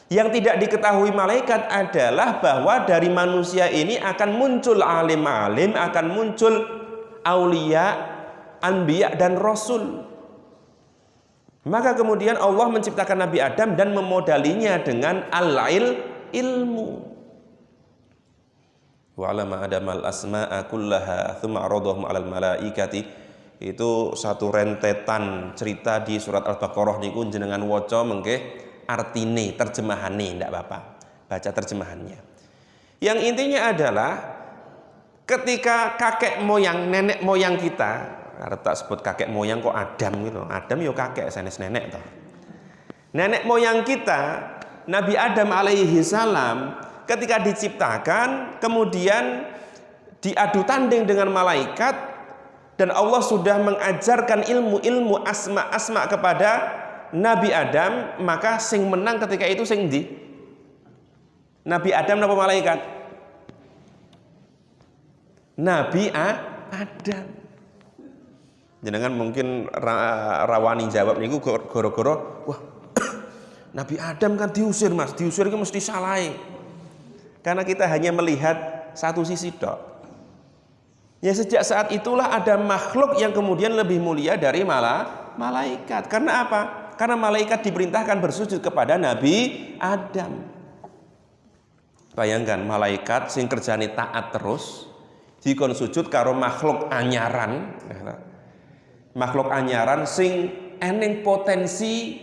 Yang tidak diketahui malaikat adalah bahwa dari manusia ini akan muncul alim-alim, akan muncul aulia, anbiya dan rasul. Maka kemudian Allah menciptakan Nabi Adam dan memodalinya dengan ilmu. Wa 'allama Adamal asma'a kullaha tsumma 'aradahum 'alal malaikati. Itu satu rentetan cerita di surat Al-Baqarah niku jenengan waca mengke artine, terjemahane ndak apa-apa. Baca terjemahannya. Yang intinya adalah ketika kakek moyang, nenek moyang kita arep tak sebut kakek moyang kok Adam gitu. Adam yo kakek sanes nenek toh. Nenek moyang kita Nabi Adam alaihi salam ketika diciptakan kemudian diadu tanding dengan malaikat dan Allah sudah mengajarkan ilmu-ilmu asma kepada Nabi Adam, maka sing menang ketika itu sing ndi? Nabi Adam napa malaikat? Nabi Adam. Jenengan mungkin rawani jawab niku goro-goro, wah Nabi Adam kan diusir Mas, diusir itu mesti salah. Karena kita hanya melihat satu sisi tok. Ya sejak saat itulah ada makhluk yang kemudian lebih mulia dari malaikat. Karena apa? Karena malaikat diperintahkan bersujud kepada Nabi Adam. Bayangkan malaikat sing kerjane taat terus dikon sujud karo makhluk anyaran. Makhluk anyaran sing eneng potensi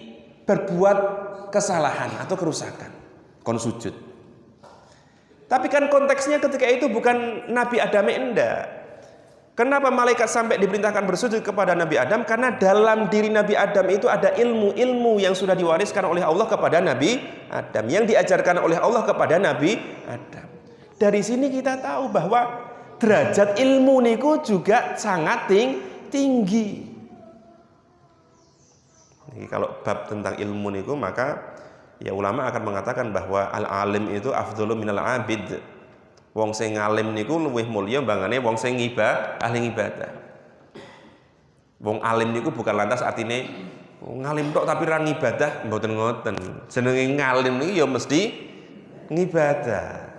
berbuat kesalahan atau kerusakan. Kon sujud. Tapi kan konteksnya ketika itu bukan Nabi Adam enggak. Kenapa malaikat sampai diperintahkan bersujud kepada Nabi Adam? Karena dalam diri Nabi Adam itu ada ilmu-ilmu yang sudah diwariskan oleh Allah kepada Nabi Adam, yang diajarkan oleh Allah kepada Nabi Adam. Dari sini kita tahu bahwa derajat ilmu niku juga sangat tinggi. Jadi kalau bab tentang ilmu niku maka ya ulama akan mengatakan bahwa al-alim itu afdhalu minal abid. Wong sing alim niku luwih mulya bangane wong sing ahli ibadah. Wong alim niku bukan lantas artine ngalim tok tapi ra ngibadah, mboten ngoten. Jenenge ngalim niku ya mesti ngibadah.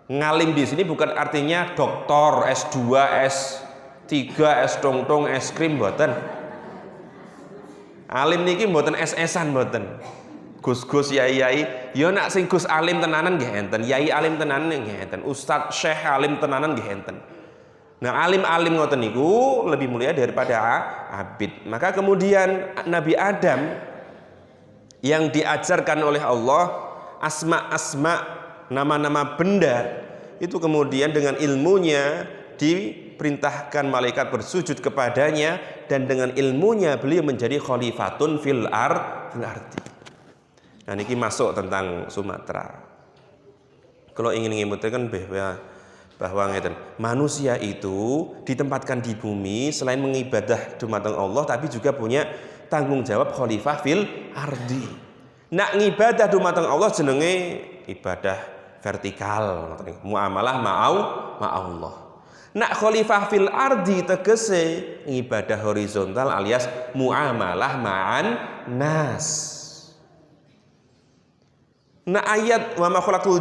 Ngalim di sini bukan artinya doktor, S2, S3, S tong-tong, es krim mboten. Alim niki mboten SS-an mboten. Gus-gus yai-yai, yo nak sing Gus alim tenanan nggih enten, yai alim tenanan nggih enten, ustaz syekh alim tenanan nggih enten. Nah, alim-alim ngoten niku lebih mulia daripada abid. Maka kemudian Nabi Adam yang diajarkan oleh Allah asma-asma, nama-nama benda, itu kemudian dengan ilmunya diperintahkan malaikat bersujud kepadanya, dan dengan ilmunya beliau menjadi khalifatun fil ardi. Nah ini masuk tentang Sumatera. Kalau ingin ngimutkan bahwa ngeten, manusia itu ditempatkan di bumi selain mengibadah dumateng Allah, tapi juga punya tanggung jawab khalifah fil ardi. Nak ngibadah dumateng Allah jenenge ibadah vertikal, muamalah ma'allah. Nak khalifah fil ardi tegese ibadah horizontal alias muamalah ma'an nas. Nah ayat wa ma khalaqtul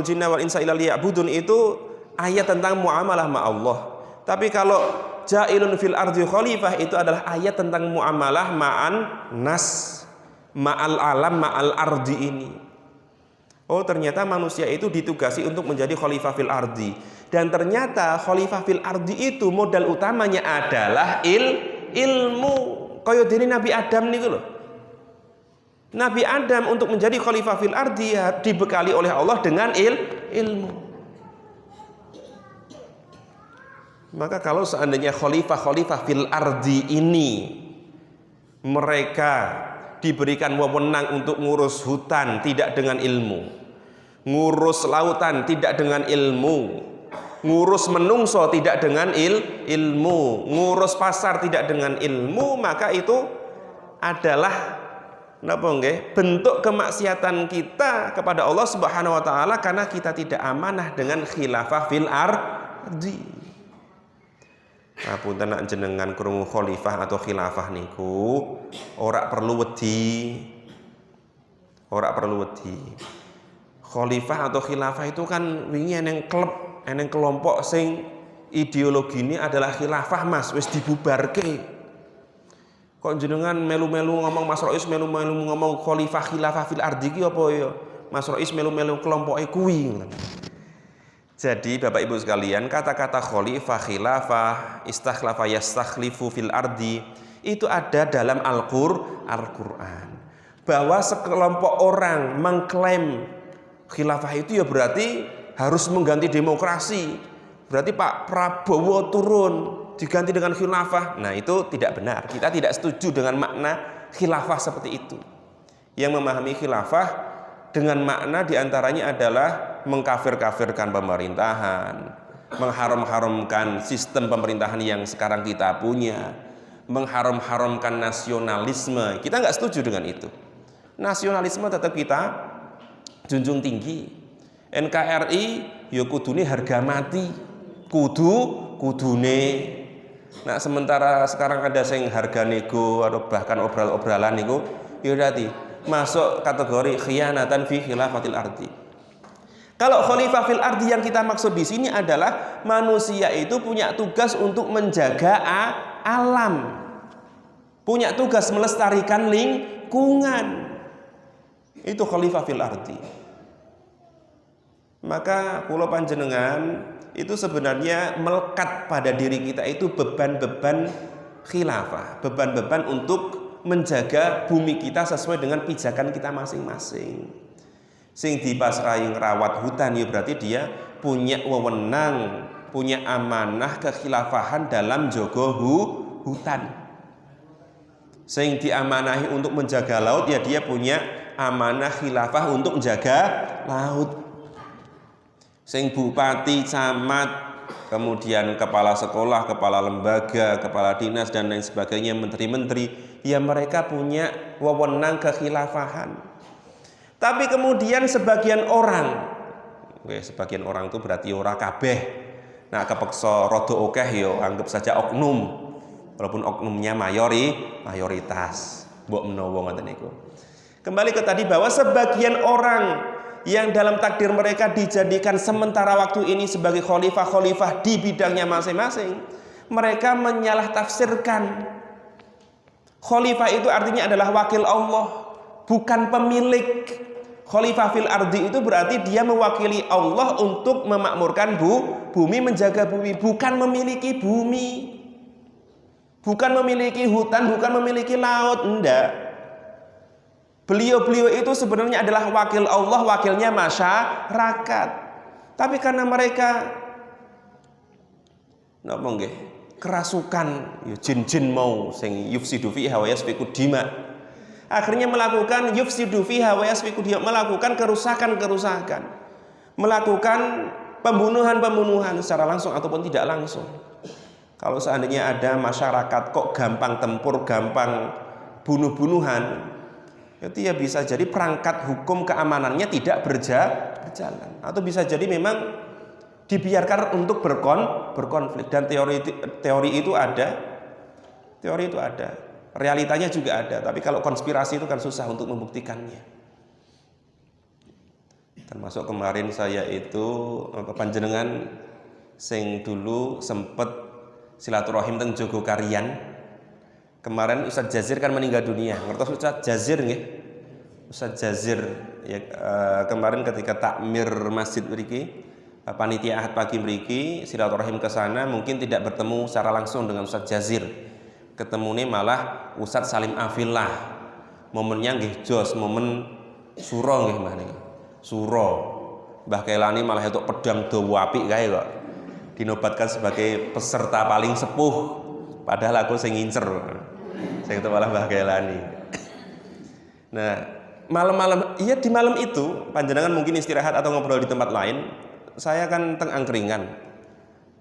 jinna wal insa illa liya'budun itu ayat tentang muamalah ma Allah. Tapi kalau ja'ilun fil ardi khalifah itu adalah ayat tentang muamalah ma'an nas, ma'al alam, ma'al ardi ini. Oh ternyata manusia itu ditugasi untuk menjadi khalifah fil ardi. Dan ternyata khalifah fil ardi itu modal utamanya adalah ilmu. Kaya dene Nabi Adam niku lho. Nabi Adam untuk menjadi khalifah fil ardi dibekali oleh Allah dengan ilmu. Maka kalau seandainya khalifah fil ardi ini mereka diberikan wewenang untuk ngurus hutan tidak dengan ilmu, ngurus lautan tidak dengan ilmu, ngurus menungso tidak dengan ilmu, ngurus pasar tidak dengan ilmu, maka itu adalah bentuk kemaksiatan kita kepada Allah Subhanahu wa taala karena kita tidak amanah dengan khilafah fil ardi. Apunten nak jenengan krungu khalifah atau khilafah niku ora perlu wedi. Ora perlu wedi. Khalifah atau khilafah itu kan wingi eneng klub, eneng kelompok sing ideologine adalah khilafah Mas, wis dibubarke. Kok jenengan melu-melu ngomong Mas Rois, melu-melu ngomong khalifah khilafah fil ardi ki apa ya? Mas Rois melu-melu kelompoke kuwi. Jadi Bapak Ibu sekalian, kata-kata khalifah, khilafah, istakhlafa yastakhlifu fil ardi itu ada dalam Al-Qur'an. Bahwa sekelompok orang mengklaim khilafah itu ya berarti harus mengganti demokrasi, berarti Pak Prabowo turun diganti dengan khilafah. Nah, itu tidak benar. Kita tidak setuju dengan makna khilafah seperti itu. Yang memahami khilafah dengan makna diantaranya adalah mengkafir-kafirkan pemerintahan, mengharam-haramkan sistem pemerintahan yang sekarang kita punya, mengharam-haramkan nasionalisme. Kita nggak setuju dengan itu. Nasionalisme tetap kita junjung tinggi. NKRI ya kudune harga mati, kudune. Nah, sementara sekarang ada yang harga nego atau bahkan obral-obralan niku ya berarti masuk kategori khianatan fi khilafatil ardi. Kalau khalifah fil ardi yang kita maksud di sini adalah manusia itu punya tugas untuk menjaga alam, punya tugas melestarikan lingkungan. Itu khalifah fil ardi. Maka kula panjenengan itu sebenarnya melekat pada diri kita itu beban-beban khilafah, beban-beban untuk menjaga bumi kita sesuai dengan pijakan kita masing-masing. Sing dipasrahi ngrawat hutan ya berarti dia punya wewenang, punya amanah kekhilafahan dalam jaga hutan. Sing diamanahi untuk menjaga laut ya dia punya amanah khilafah untuk menjaga laut. Sing bupati, camat, kemudian kepala sekolah, kepala lembaga, kepala dinas dan lain sebagainya, menteri-menteri, ya mereka punya wewenang kekhilafahan. Tapi kemudian sebagian orang itu berarti ora kabeh. Nah, kepeksa rada akeh ya anggap saja oknum. Walaupun oknumnya mayoritas. Mbok menawa ngoten niku. Kembali ke tadi bahwa sebagian orang yang dalam takdir mereka dijadikan sementara waktu ini sebagai khalifah-khalifah di bidangnya masing-masing, mereka menyalah tafsirkan khalifah itu artinya adalah wakil Allah, bukan pemilik. Khalifah fil ardi itu berarti dia mewakili Allah untuk memakmurkan bumi, menjaga bumi, bukan memiliki bumi, bukan memiliki hutan, bukan memiliki laut, enggak. Beliau-beliau itu sebenarnya adalah wakil Allah, wakilnya masyarakat. Tapi karena mereka napa nggih kerasukan ya jin-jin mau sing yufsidu fiha wa yasfiku dima. Akhirnya melakukan yufsidu fiha wa yasfiku dima, melakukan kerusakan-kerusakan. Melakukan pembunuhan-pembunuhan secara langsung ataupun tidak langsung. Kalau seandainya ada masyarakat kok gampang tempur, gampang bunuh-bunuhan, itu ya bisa jadi perangkat hukum keamanannya tidak berjalan, atau bisa jadi memang dibiarkan untuk berkonflik. Dan teori itu ada, realitanya juga ada. Tapi kalau konspirasi itu kan susah untuk membuktikannya. Termasuk kemarin saya itu panjenengan sing dulu sempet silaturahim teng Jogokarian. Kemarin Ustadz Jazir kan meninggal dunia. Ngertos Ustadz Jazir nggih? Ustadz Jazir ya, kemarin ketika takmir masjid mriki, panitia Ahad pagi mriki silaturahim ke sana, mungkin tidak bertemu secara langsung dengan Ustadz Jazir. Ketemune malah Ustadz Salim Afillah. Momennya nggih jos, momen suro nggih Mbah niki. Suro. Mbah Kelani malah entuk pedang dawa apik kae kok. Dinobatkan sebagai peserta paling sepuh. Padahal aku sing ngincer. Saya itu malah Mbah Kelani. Nah, malam-malam, iya di malam itu panjenengan mungkin istirahat atau ngobrol di tempat lain. Saya kan teng angkringan,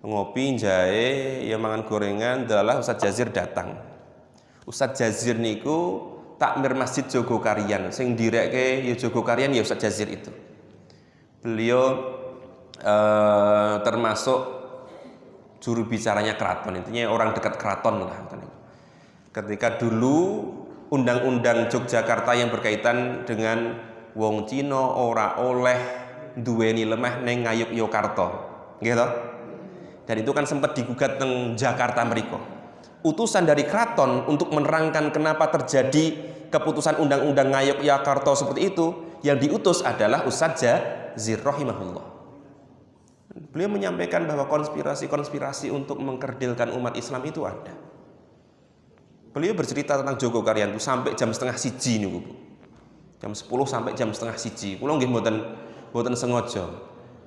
ngopi, jahe, ya mangan gorengan. Adalah Ustadz Jazir datang. Ustadz Jazir niku takmir masjid Jogokarian. Sing direkke ya Jogokarian ya Ustadz Jazir itu. Beliau termasuk juru bicaranya keraton, intinya orang dekat keraton lah. Ketika dulu undang-undang Yogyakarta yang berkaitan dengan wong Cina ora oleh duweni lemah neng Ngayogyakarta, gitu. Dan itu kan sempat digugat teng Jakarta mriko. Utusan dari keraton untuk menerangkan kenapa terjadi keputusan undang-undang Ngayogyakarta seperti itu, yang diutus adalah Ustadz Jazir rahimahullah. Beliau menyampaikan bahwa konspirasi-konspirasi untuk mengkerdilkan umat Islam itu ada. Beliau bercerita tentang Jogokarian itu sampai jam 12:30 niku, Bu. Jam 10 sampai jam 12:30. Kula nggih mboten sengaja.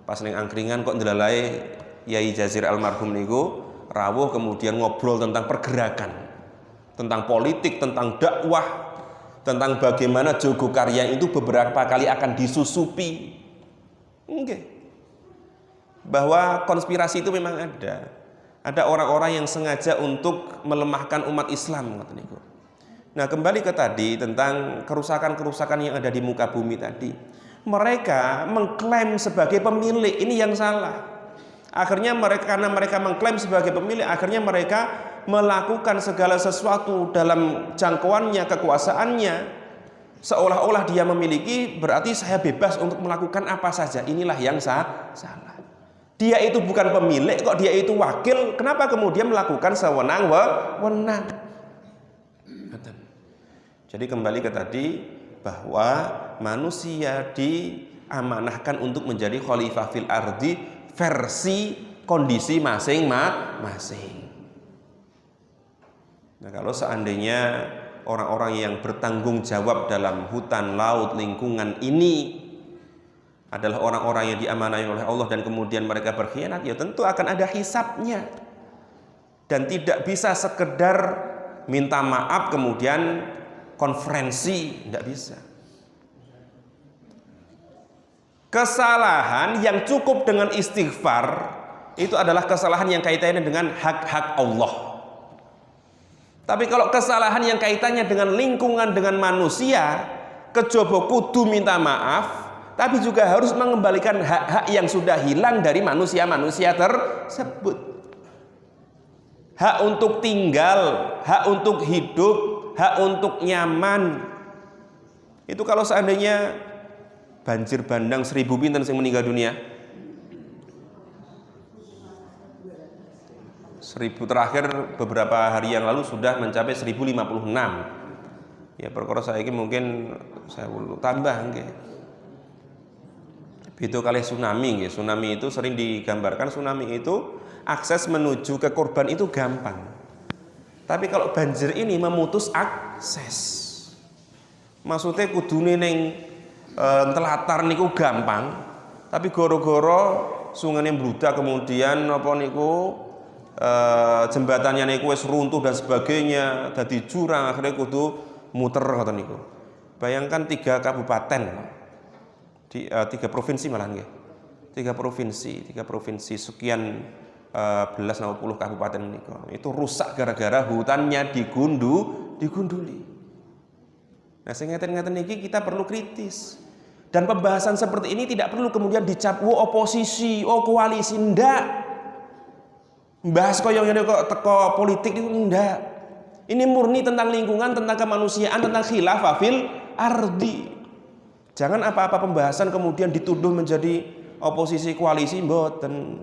Pas ning angkringan kok ndelalae Yai Jazir almarhum niku rawuh kemudian ngobrol tentang pergerakan, tentang politik, tentang dakwah, tentang bagaimana Jogokaryan itu beberapa kali akan disusupi. Bahwa konspirasi itu memang ada. Ada orang-orang yang sengaja untuk melemahkan umat Islam. Nah, kembali ke tadi tentang kerusakan-kerusakan yang ada di muka bumi tadi. Mereka mengklaim sebagai pemilik, ini yang salah. Akhirnya karena mereka mengklaim sebagai pemilik, akhirnya mereka melakukan segala sesuatu dalam jangkauannya, kekuasaannya, seolah-olah dia memiliki, berarti saya bebas untuk melakukan apa saja. Inilah yang salah. Dia itu bukan pemilik, kok dia itu wakil, kenapa kemudian melakukan sewenang-wenang? Jadi kembali ke tadi, bahwa manusia diamanahkan untuk menjadi khalifah fil ardi versi kondisi masing-masing. Nah, kalau seandainya orang-orang yang bertanggung jawab dalam hutan, laut, lingkungan ini adalah orang-orang yang diamanahi oleh Allah dan kemudian mereka berkhianat, ya tentu akan ada hisabnya. Dan tidak bisa sekedar minta maaf kemudian konferensi, tidak bisa. Kesalahan yang cukup dengan istighfar itu adalah kesalahan yang kaitannya dengan hak-hak Allah. Tapi kalau kesalahan yang kaitannya dengan lingkungan, dengan manusia, kejaba kudu minta maaf, tapi juga harus mengembalikan hak-hak yang sudah hilang dari manusia-manusia tersebut. Hak untuk tinggal, hak untuk hidup, hak untuk nyaman. Itu kalau seandainya banjir bandang 1000 pinten sing meninggal dunia. 1000 terakhir beberapa hari yang lalu sudah mencapai 1056. Ya perkara saiki mungkin saya tambah nggih. Beda kali tsunami nggih. Tsunami itu sering digambarkan, tsunami itu akses menuju ke korban itu gampang. Tapi kalau banjir ini memutus akses. Maksudnya kudune ning telatar niku gampang, tapi goro-goro sungainya mbludak kemudian apa niku jembatannya niku wis runtuh dan sebagainya, dadi jurang, akhirnya kudu muter ngoten niku. Bayangkan 3 kabupaten di 3 provinsi malah nggih. 3 provinsi sekian belas 60 kabupaten niku. Itu rusak gara-gara hutannya digunduli. Nah, sing ngeten-ngeten niki kita perlu kritis. Dan pembahasan seperti ini tidak perlu kemudian dicap oposisi, koalisi, ndak. Bahas kok yang kok teko politik itu ndak. Ini murni tentang lingkungan, tentang kemanusiaan, tentang khilafah fil ardi. Jangan apa-apa pembahasan kemudian dituduh menjadi oposisi koalisi, mboten.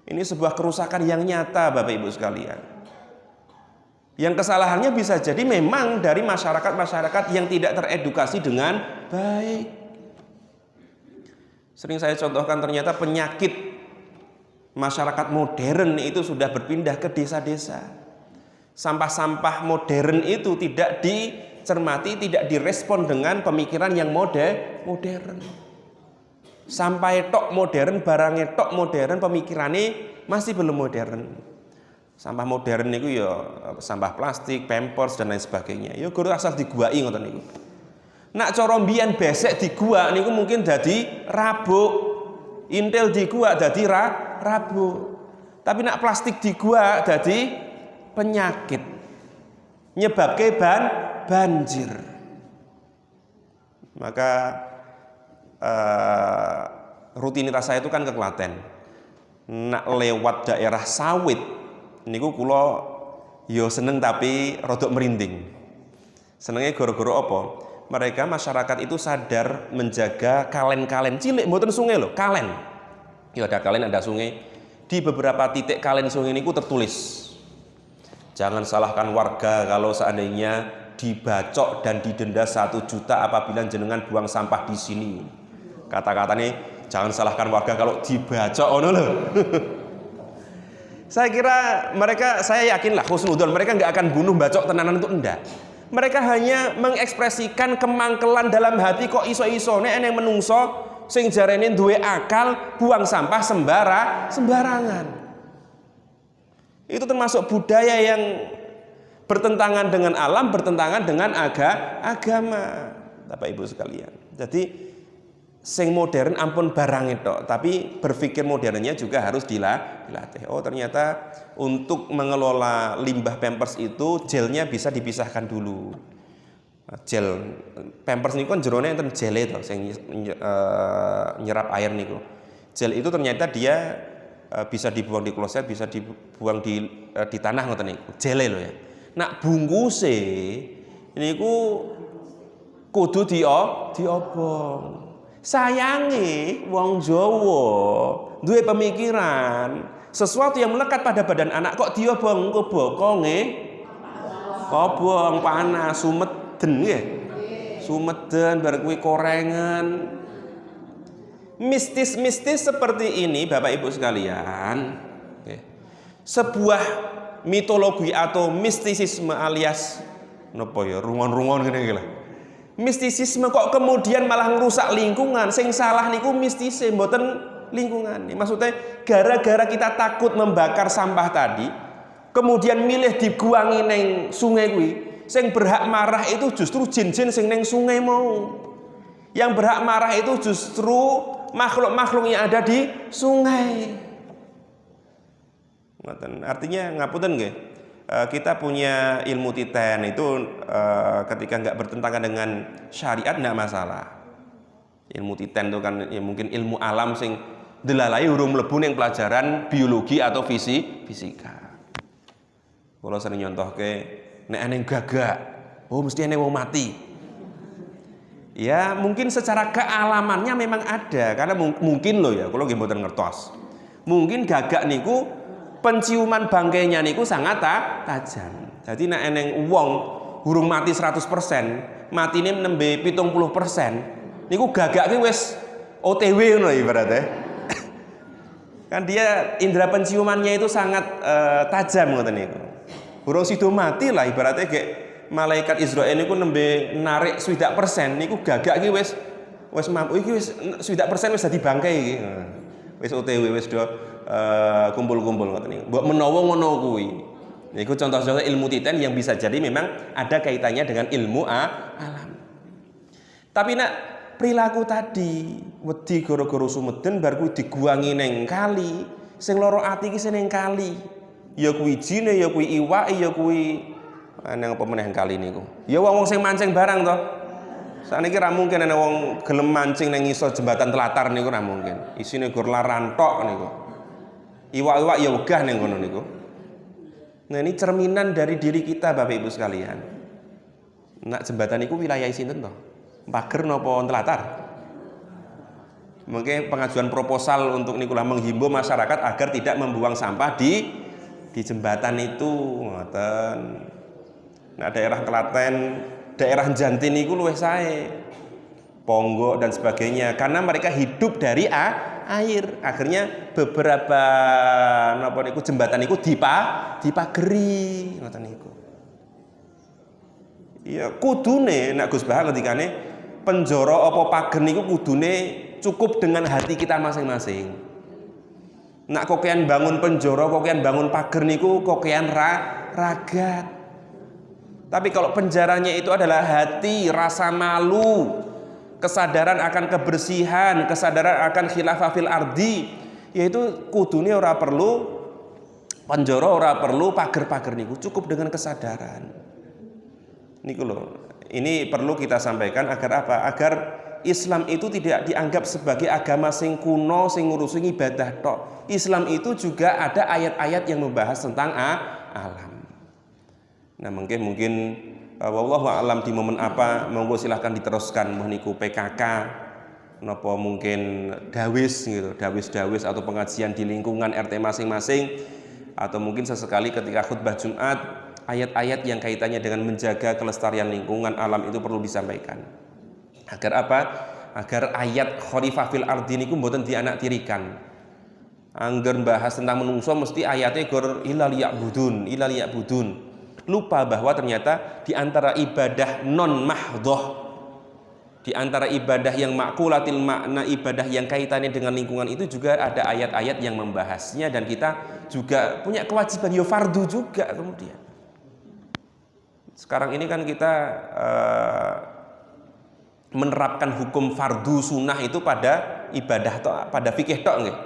Ini sebuah kerusakan yang nyata Bapak Ibu sekalian. Yang kesalahannya bisa jadi memang dari masyarakat-masyarakat yang tidak teredukasi dengan baik. Sering saya contohkan, ternyata penyakit masyarakat modern itu sudah berpindah ke desa-desa. Sampah-sampah modern itu tidak dicermati, tidak direspon dengan pemikiran yang modern. Sampai tok modern, barangnya tok modern, pemikirannya masih belum modern. Sampah modern niku ya sampah plastik, pampers dan lain sebagainya. Ya guru asal diguai ngoten niku. Nak cara mbiyen besek di gua niku mungkin dadi rabuk. Intil di gua dadi rabuk. Tapi nak plastik di gua dadi penyakit. Nyebabke banjir. Maka rutinitas saya itu kan ke Klaten. Nak lewat daerah sawit niku kula ya seneng tapi rodok merinding. Senengnya gara-gara apa? Mereka masyarakat itu sadar menjaga kalen-kalen cilik, mboten sungai loh, kalen. Ya ada kalen, ada sungai. Di beberapa titik kalen sungai niku tertulis, jangan salahkan warga kalau seandainya dibacok dan didenda 1 juta apabila jenengan buang sampah di sini. Kata-katanya jangan salahkan warga kalau dibacok ngono lho. Saya kira mereka, saya yakinlah husnudzon, mereka nggak akan bunuh bacok tenanan itu enggak. Mereka hanya mengekspresikan kemangkelan dalam hati, kok iso-iso nek eneng menungso sing jarene duwe akal buang sampah sembarangan. Itu termasuk budaya yang bertentangan dengan alam, bertentangan dengan agama, Bapak Ibu sekalian. Jadi sing modern ampun barang itu, tapi berpikir modernnya juga harus dilatih. Oh ternyata untuk mengelola limbah Pampers itu gelnya bisa dipisahkan dulu. Gel Pampers niku kan jerone enten gele to sing nyerap air niku. Gel itu ternyata dia bisa dibuang di kloset, bisa dibuang di tanah ngoten niku. Gele lho ya. Nak bungkuse niku kudu diobong. Sayangi wong Jawa duwe pemikiran sesuatu yang melekat pada badan anak kok diobong engko bokonge kobong panas sumeden nggih. Sumeden bar kuwi korengan. Mistis-mistis seperti ini Bapak Ibu sekalian, sebuah mitologi atau mistisisme alias napa ya rungon-rungon ngene iki lah. Mistisisme kok kemudian malah ngerusak lingkungan. Sing salah niku mistisnya mboten lingkungan. Maksudnya gara-gara kita takut membakar sampah tadi, kemudian milih dibuangi neng sungai kuwi, sing berhak marah itu justru jin-jin sing neng sungai mau. Yang berhak marah itu justru makhluk-makhluk yang ada di sungai. Artinya ngapunten nggih. Kita punya ilmu titen itu ketika nggak bertentangan dengan syariat nggak masalah. Ilmu titen itu kan ya mungkin ilmu alam sing delalai urung mlebu ning pelajaran biologi atau fisika. Kalau sering nyontohke nek aneh gagak, oh mesti aneh wong mati. Ya mungkin secara kealamannya memang ada karena mungkin loh ya kalau nggih mboten ngertos. Mungkin gagak niku penciuman bangkainya niku sangat tajam. Jadi nek eneng wong urung mati 100%, matine nembe 70%, niku gagake wis OTW ngono ibaratnya. Kan dia indera penciumannya itu sangat tajam ngoten niku. Urung sido mati lah ibaratnya kayak malaikat Israel niku nembe narik 20% niku gagake wis mampu iki wis 20% wis dadi bangkai iki. Wis OTW wis do kumpul-kumpul ngoten niku. Mbok menawa ngono kuwi. Niku contoh-contoh ilmu titen yang bisa jadi memang ada kaitannya dengan ilmu alam. Tapi nak perilaku tadi wedi gara-gara sumeden bar kuwi diguangi neng kali. Sing lara ati iki sing neng kali. Ya kuwi jine, ya kuwi iwake, ya kuwi nang apa meneh kali niku. Ya wong sing mancing barang to. Sakniki ra mungkin ana wong gelem mancing nang ngisor jembatan telatar niku ra mungkin. Isine gur laran tok niku. Iwak-iwak ya wegah ning kono niku. Nah ini cerminan dari diri kita Bapak Ibu sekalian. Nak jembatan niku wilayah sinten to? Pager napa telatar? Mungkin pengajuan proposal untuk niku lah menghimbau masyarakat agar tidak membuang sampah di jembatan itu ngoten. Nah daerah Klaten, daerah Jantin niku luwih sae. Ponggok dan sebagainya karena mereka hidup dari air. Akhirnya beberapa napa niku jembatan niku dipageri ngoten niku. Iya kudune nek Gus Bah ngendikane penjara apa pager niku kudune cukup dengan hati kita masing-masing. Nak kokean bangun penjara, kokean bangun pager niku kokean ragat. Tapi kalau penjaranya itu adalah hati, rasa malu, kesadaran akan kebersihan, kesadaran akan khilafah fil ardi, yaitu kudune ora perlu penjara, ora perlu pager-pager niku, cukup dengan kesadaran. Niku loh. Ini perlu kita sampaikan agar apa? Agar Islam itu tidak dianggap sebagai agama sing kuno, sing ngurusi ibadah tok. Islam itu juga ada ayat-ayat yang membahas tentang alam. Nah mungkin wallahu a'lam di momen apa monggo silahkan diteruskan niku PKK napa mungkin dawis gitu, dawis atau pengajian di lingkungan RT masing-masing atau mungkin sesekali ketika khutbah Jumat ayat-ayat yang kaitannya dengan menjaga kelestarian lingkungan alam itu perlu disampaikan. Agar apa? Agar ayat khalifah fil ardi niku mboten dianaktirikan. Angger bahas tentang menungso mesti ayatnya gor ilal ya'budun. Lupa bahwa ternyata di antara ibadah non mahdhah Di antara ibadah yang makulatil makna, ibadah yang kaitannya dengan lingkungan itu juga ada ayat-ayat yang membahasnya, dan kita juga punya kewajiban, ya fardu juga. Kemudian sekarang ini kan kita menerapkan hukum fardu sunnah itu pada ibadah tok, pada fikih tok nggih.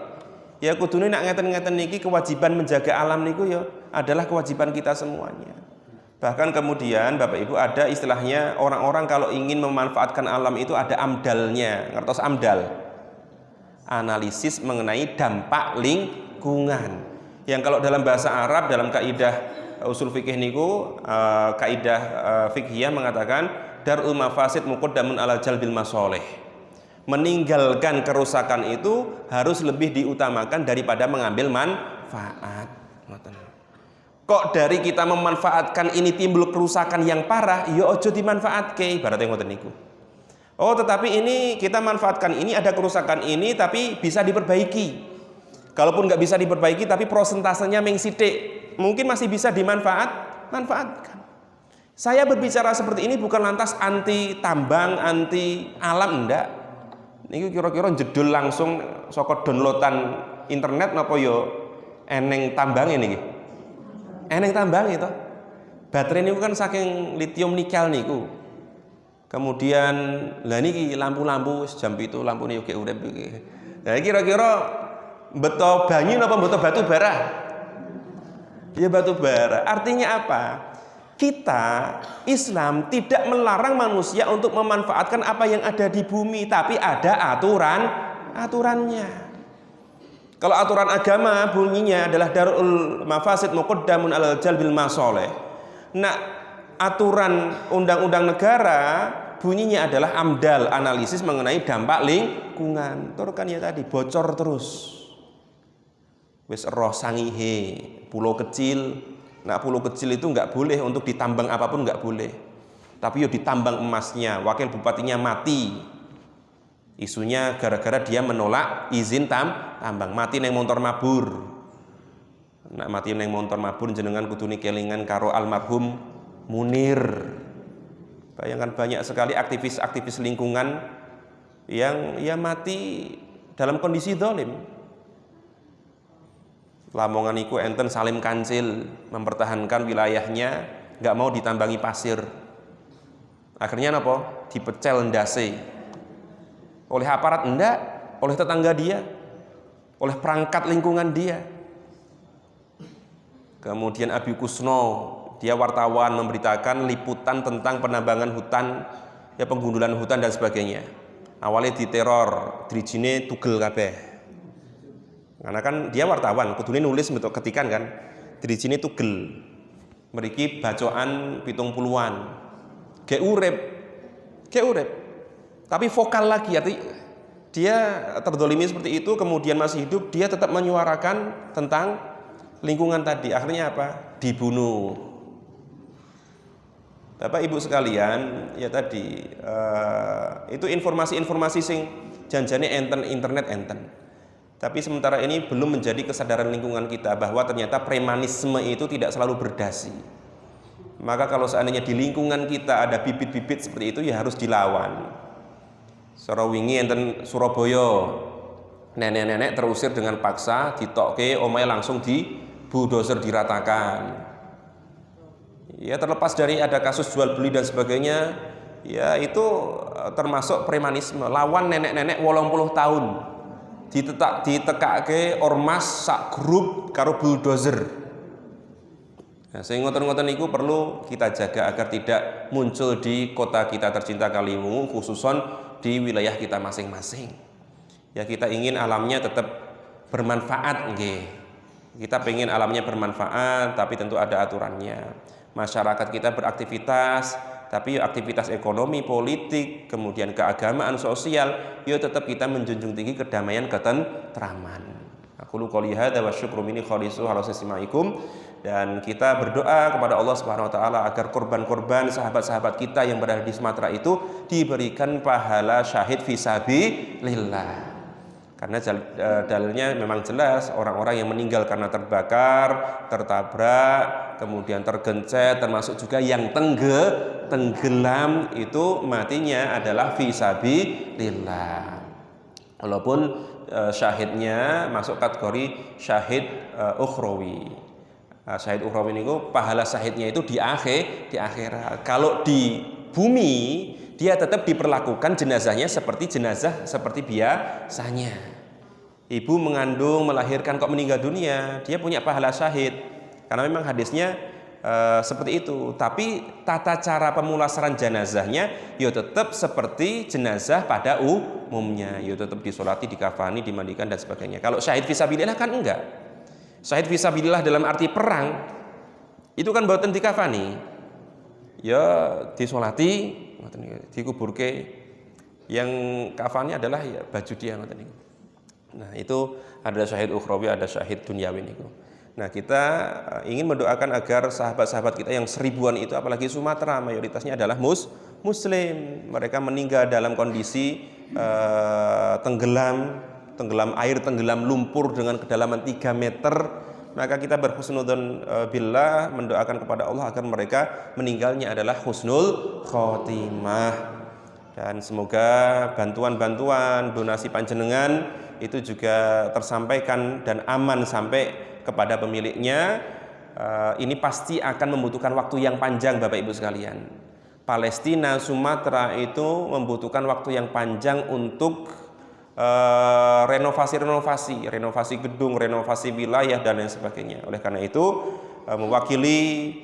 Ya kudune nak ngeten-ngeten niki kewajiban menjaga alam niku ya adalah kewajiban kita semuanya. Bahkan kemudian Bapak Ibu ada istilahnya, orang-orang kalau ingin memanfaatkan alam itu ada amdalnya. Ngertos amdal? Analisis mengenai dampak lingkungan. Yang kalau dalam bahasa Arab, dalam kaidah usul fikih niku, kaidah fikhiyah mengatakan darul mafasid muqaddamun ala jalbil masoleh. Meninggalkan kerusakan itu harus lebih diutamakan daripada mengambil manfaat. Kok dari kita memanfaatkan ini timbul kerusakan yang parah, ya ojo dimanfaatke, ibaratnya ngoten niku. Oh, tetapi ini kita manfaatkan ini, ada kerusakan ini tapi bisa diperbaiki. Kalaupun nggak bisa diperbaiki tapi prosentasenya meng sithik, mungkin masih bisa manfaatkan. Saya berbicara seperti ini bukan lantas anti tambang, anti alam, ndak. Niku kira-kira jedul langsung saka downloadan internet napa yo eneng tambang ini niki. Eneng tambang itu. Baterai niku kan saking litium nikel niku. Kemudian lah niki lampu-lampu jam itu lampune yo gek urip iki. Nah kira-kira beto banyu napa beto batu bara? Ya batu bara. Artinya apa? Kita Islam tidak melarang manusia untuk memanfaatkan apa yang ada di bumi, tapi ada aturannya. Kalau aturan agama bunyinya adalah darul mafasid muqaddamun alal jalbil masoleh. Nah, aturan undang-undang negara bunyinya adalah amdal, analisis mengenai dampak lingkungan. Terus kan ya tadi bocor terus. Wis roh sangihe, pulau kecil. Nah, pulau kecil itu nggak boleh untuk ditambang apapun, nggak boleh. Tapi yo ditambang emasnya, wakil bupatinya mati. Isunya gara-gara dia menolak izin tambang, mati neng montor mabur. Nak mati neng montor mabur jenengan kudune kelingan karo almarhum Munir. Bayangkan banyak sekali aktivis-aktivis lingkungan yang mati dalam kondisi zalim. Lamongan iku enten Salim Kancil mempertahankan wilayahnya, nggak mau ditambangi pasir. Akhirnya napa? Dipecel ndase. Oleh aparat enggak, oleh tetangga dia, oleh perangkat lingkungan dia. Kemudian Abi Kusno, dia wartawan memberitakan liputan tentang penambangan hutan, ya penggundulan hutan dan sebagainya. Awalnya diteror, dirijine tugel kabeh. Karena kan dia wartawan, kudune nulis betul ketikan kan, dirijine tugel. Mriki bacokan 70-an. Gek urip. Tapi vokal lagi, arti dia terdolimi seperti itu, kemudian masih hidup, dia tetap menyuarakan tentang lingkungan tadi. Akhirnya apa? Dibunuh. Bapak Ibu sekalian, ya tadi itu informasi-informasi sing janjane enten internet enten. Tapi sementara ini belum menjadi kesadaran lingkungan kita bahwa ternyata premanisme itu tidak selalu berdasi. Maka kalau seandainya di lingkungan kita ada bibit-bibit seperti itu, ya harus dilawan. Sarawingi enten Surabaya, nenek-nenek terusir dengan paksa, ditokke omahe langsung di bulldozer diratakan. Ya terlepas dari ada kasus jual beli dan sebagainya, ya itu termasuk premanisme. Lawan nenek-nenek 80 tahun ditekake ormas sak grup karo bulldozer. Nah, sehingga ngoten-ngoten niku perlu kita jaga agar tidak muncul di kota kita tercinta Kaliwungu, khususon di wilayah kita masing-masing. Ya kita ingin alamnya tetap bermanfaat nggih. Kita pengen alamnya bermanfaat, tapi tentu ada aturannya. Masyarakat kita beraktivitas, tapi aktivitas ekonomi, politik, kemudian keagamaan, sosial, ya tetap kita menjunjung tinggi kedamaian, ketentraman. Aku lu qouli hadza wa syukru minni khalisu ala sismaikum. Dan kita berdoa kepada Allah Subhanahu wa taala agar korban-korban sahabat-sahabat kita yang berada di Sumatera itu diberikan pahala syahid fisabilillah. Karena dalilnya memang jelas, orang-orang yang meninggal karena terbakar, tertabrak, kemudian tergencet, termasuk juga yang tenggelam itu matinya adalah fisabilillah. Walaupun syahidnya masuk kategori syahid ukhrawi. Syahid ukhrawi niku pahala syahidnya itu di akhirat. Kalau di bumi dia tetap diperlakukan jenazahnya seperti biasanya. Ibu mengandung, melahirkan kok meninggal dunia, dia punya pahala syahid. Karena memang hadisnya seperti itu. Tapi tata cara pemulasaran jenazahnya ya tetap seperti jenazah pada umumnya. Ya tetap disolati, dikafani, dimandikan dan sebagainya. Kalau syahid fisabilillah kan enggak. Syahid fisabilillah dalam arti perang itu kan mboten dikafani. Ya disolati, dikuburke, yang kafannya adalah ya baju dia. Nah itu ada syahid ukhrawi, ada syahid dunyawi niku. Nah kita ingin mendoakan agar sahabat-sahabat kita yang seribuan itu, apalagi Sumatera mayoritasnya adalah muslim, mereka meninggal dalam kondisi tenggelam air, tenggelam lumpur dengan kedalaman 3 meter. Maka kita berhusnudzon billah, mendoakan kepada Allah agar mereka meninggalnya adalah husnul khotimah. Dan semoga bantuan-bantuan, donasi panjenengan itu juga tersampaikan dan aman sampai kepada pemiliknya. Ini pasti akan membutuhkan waktu yang panjang Bapak Ibu sekalian. Palestina, Sumatera itu membutuhkan waktu yang panjang untuk renovasi gedung, renovasi wilayah dan lain sebagainya. Oleh karena itu mewakili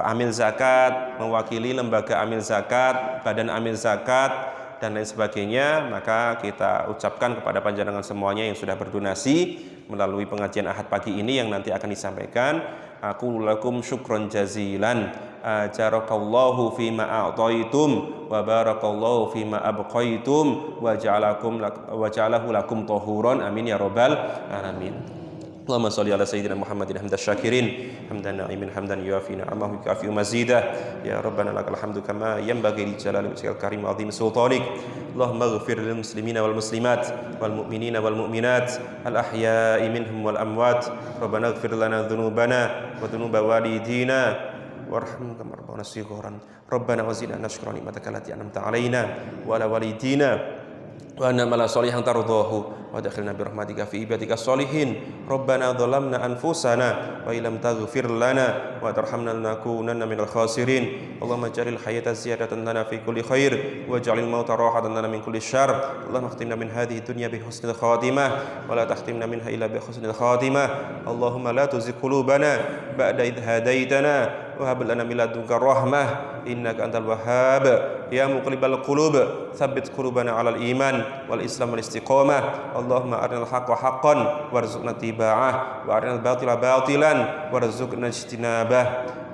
amil zakat, mewakili lembaga amil zakat, badan amil zakat dan lain sebagainya, maka kita ucapkan kepada panjenengan semuanya yang sudah berdonasi melalui pengajian Ahad pagi ini yang nanti akan disampaikan, aku lakum syukron jazilan, ajarakallahu fima a'taitum wa barakallahu fima abqaitum wa ja'alahu lakum tahuran, amin ya rabbal alamin. Allahumma shalli ala sayyidina Muhammadin hamdan syakirin, hamdan na'imin, hamdan yuafi ni'amahu yukafi mazidah. Ya Rabbana lakal hamdu kama yanbaghi li jalali wajhikal karim wa 'azimi sultanik. Allahumma ighfir lil muslimina wal muslimat wal mu'minina wal mu'minat al ahya'i minhum wal amwat. Rabbana ighfir lana dhunubana wa dhunuba walidina warham kama rabbana shigharan. Rabbana wazidna nashkura ni'mataka allati an'amta 'alaina wa ala walidina wa anna salihan tardahu wa dakhilna bi rahmatika fi ibadika sholihin. Rabbana dhalamna anfusana wa illam taghfir lana wa tarhamna lanakunanna minal khasirin. Allahumma ij'alil hayata ziyadatan lana fi kulli khair wa ij'alil mauta rahatan lana min kulli syarr. Allahumma khtimna min hadhihi dunya bi husnil khatimah wa la tahtimna minha illa bi husnil khatimah. Allahumma la tuzigh qulubana ba'da idh hadaitana wa hab lana min ladunka rahmah innaka antal wahhab. Ya muqallibal qulub tsabbit qulubana 'alal iman wal islam wal istiqamah. Allahumma arinal haqqa haqqan warzuqna tiba'ah wa arinal batila batilan warzuqna ijtinabah.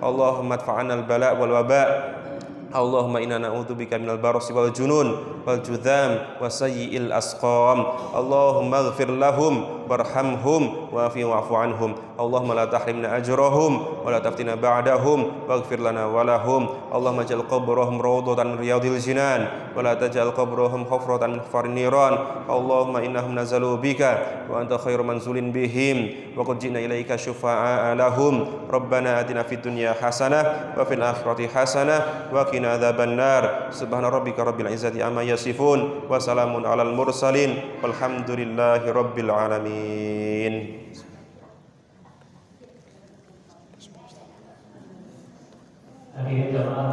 Allahumma adfa'na al bala' wal waba'. Allahumma inna na'udzubika minal barasi wal junun wal judham wa sayyi'il asqam. Allahumma ighfir lahum warhamhum wa'fu anhum. Allahumma la tahrimna ajrahum wa la taftina ba'dahum waghfir lana wa lahum. Allahumma ij'al qabrahum rawdatan min riyadil jinan wa la taj'al qabrahum hufratan min hufarin niran. Allahumma innahum nazalu bika wa anta khairu manzulin bihim wa qad ji'na ilaika syufa'a lahum. Rabbana atina fid dunya hasanah wa fil akhirati hasanah wa qina adzaban nar. Subhana rabbika rabbil izzati amma yasifun wa salamun alal mursalin walhamdulillahi rabbil alamin. Hadirin jamaah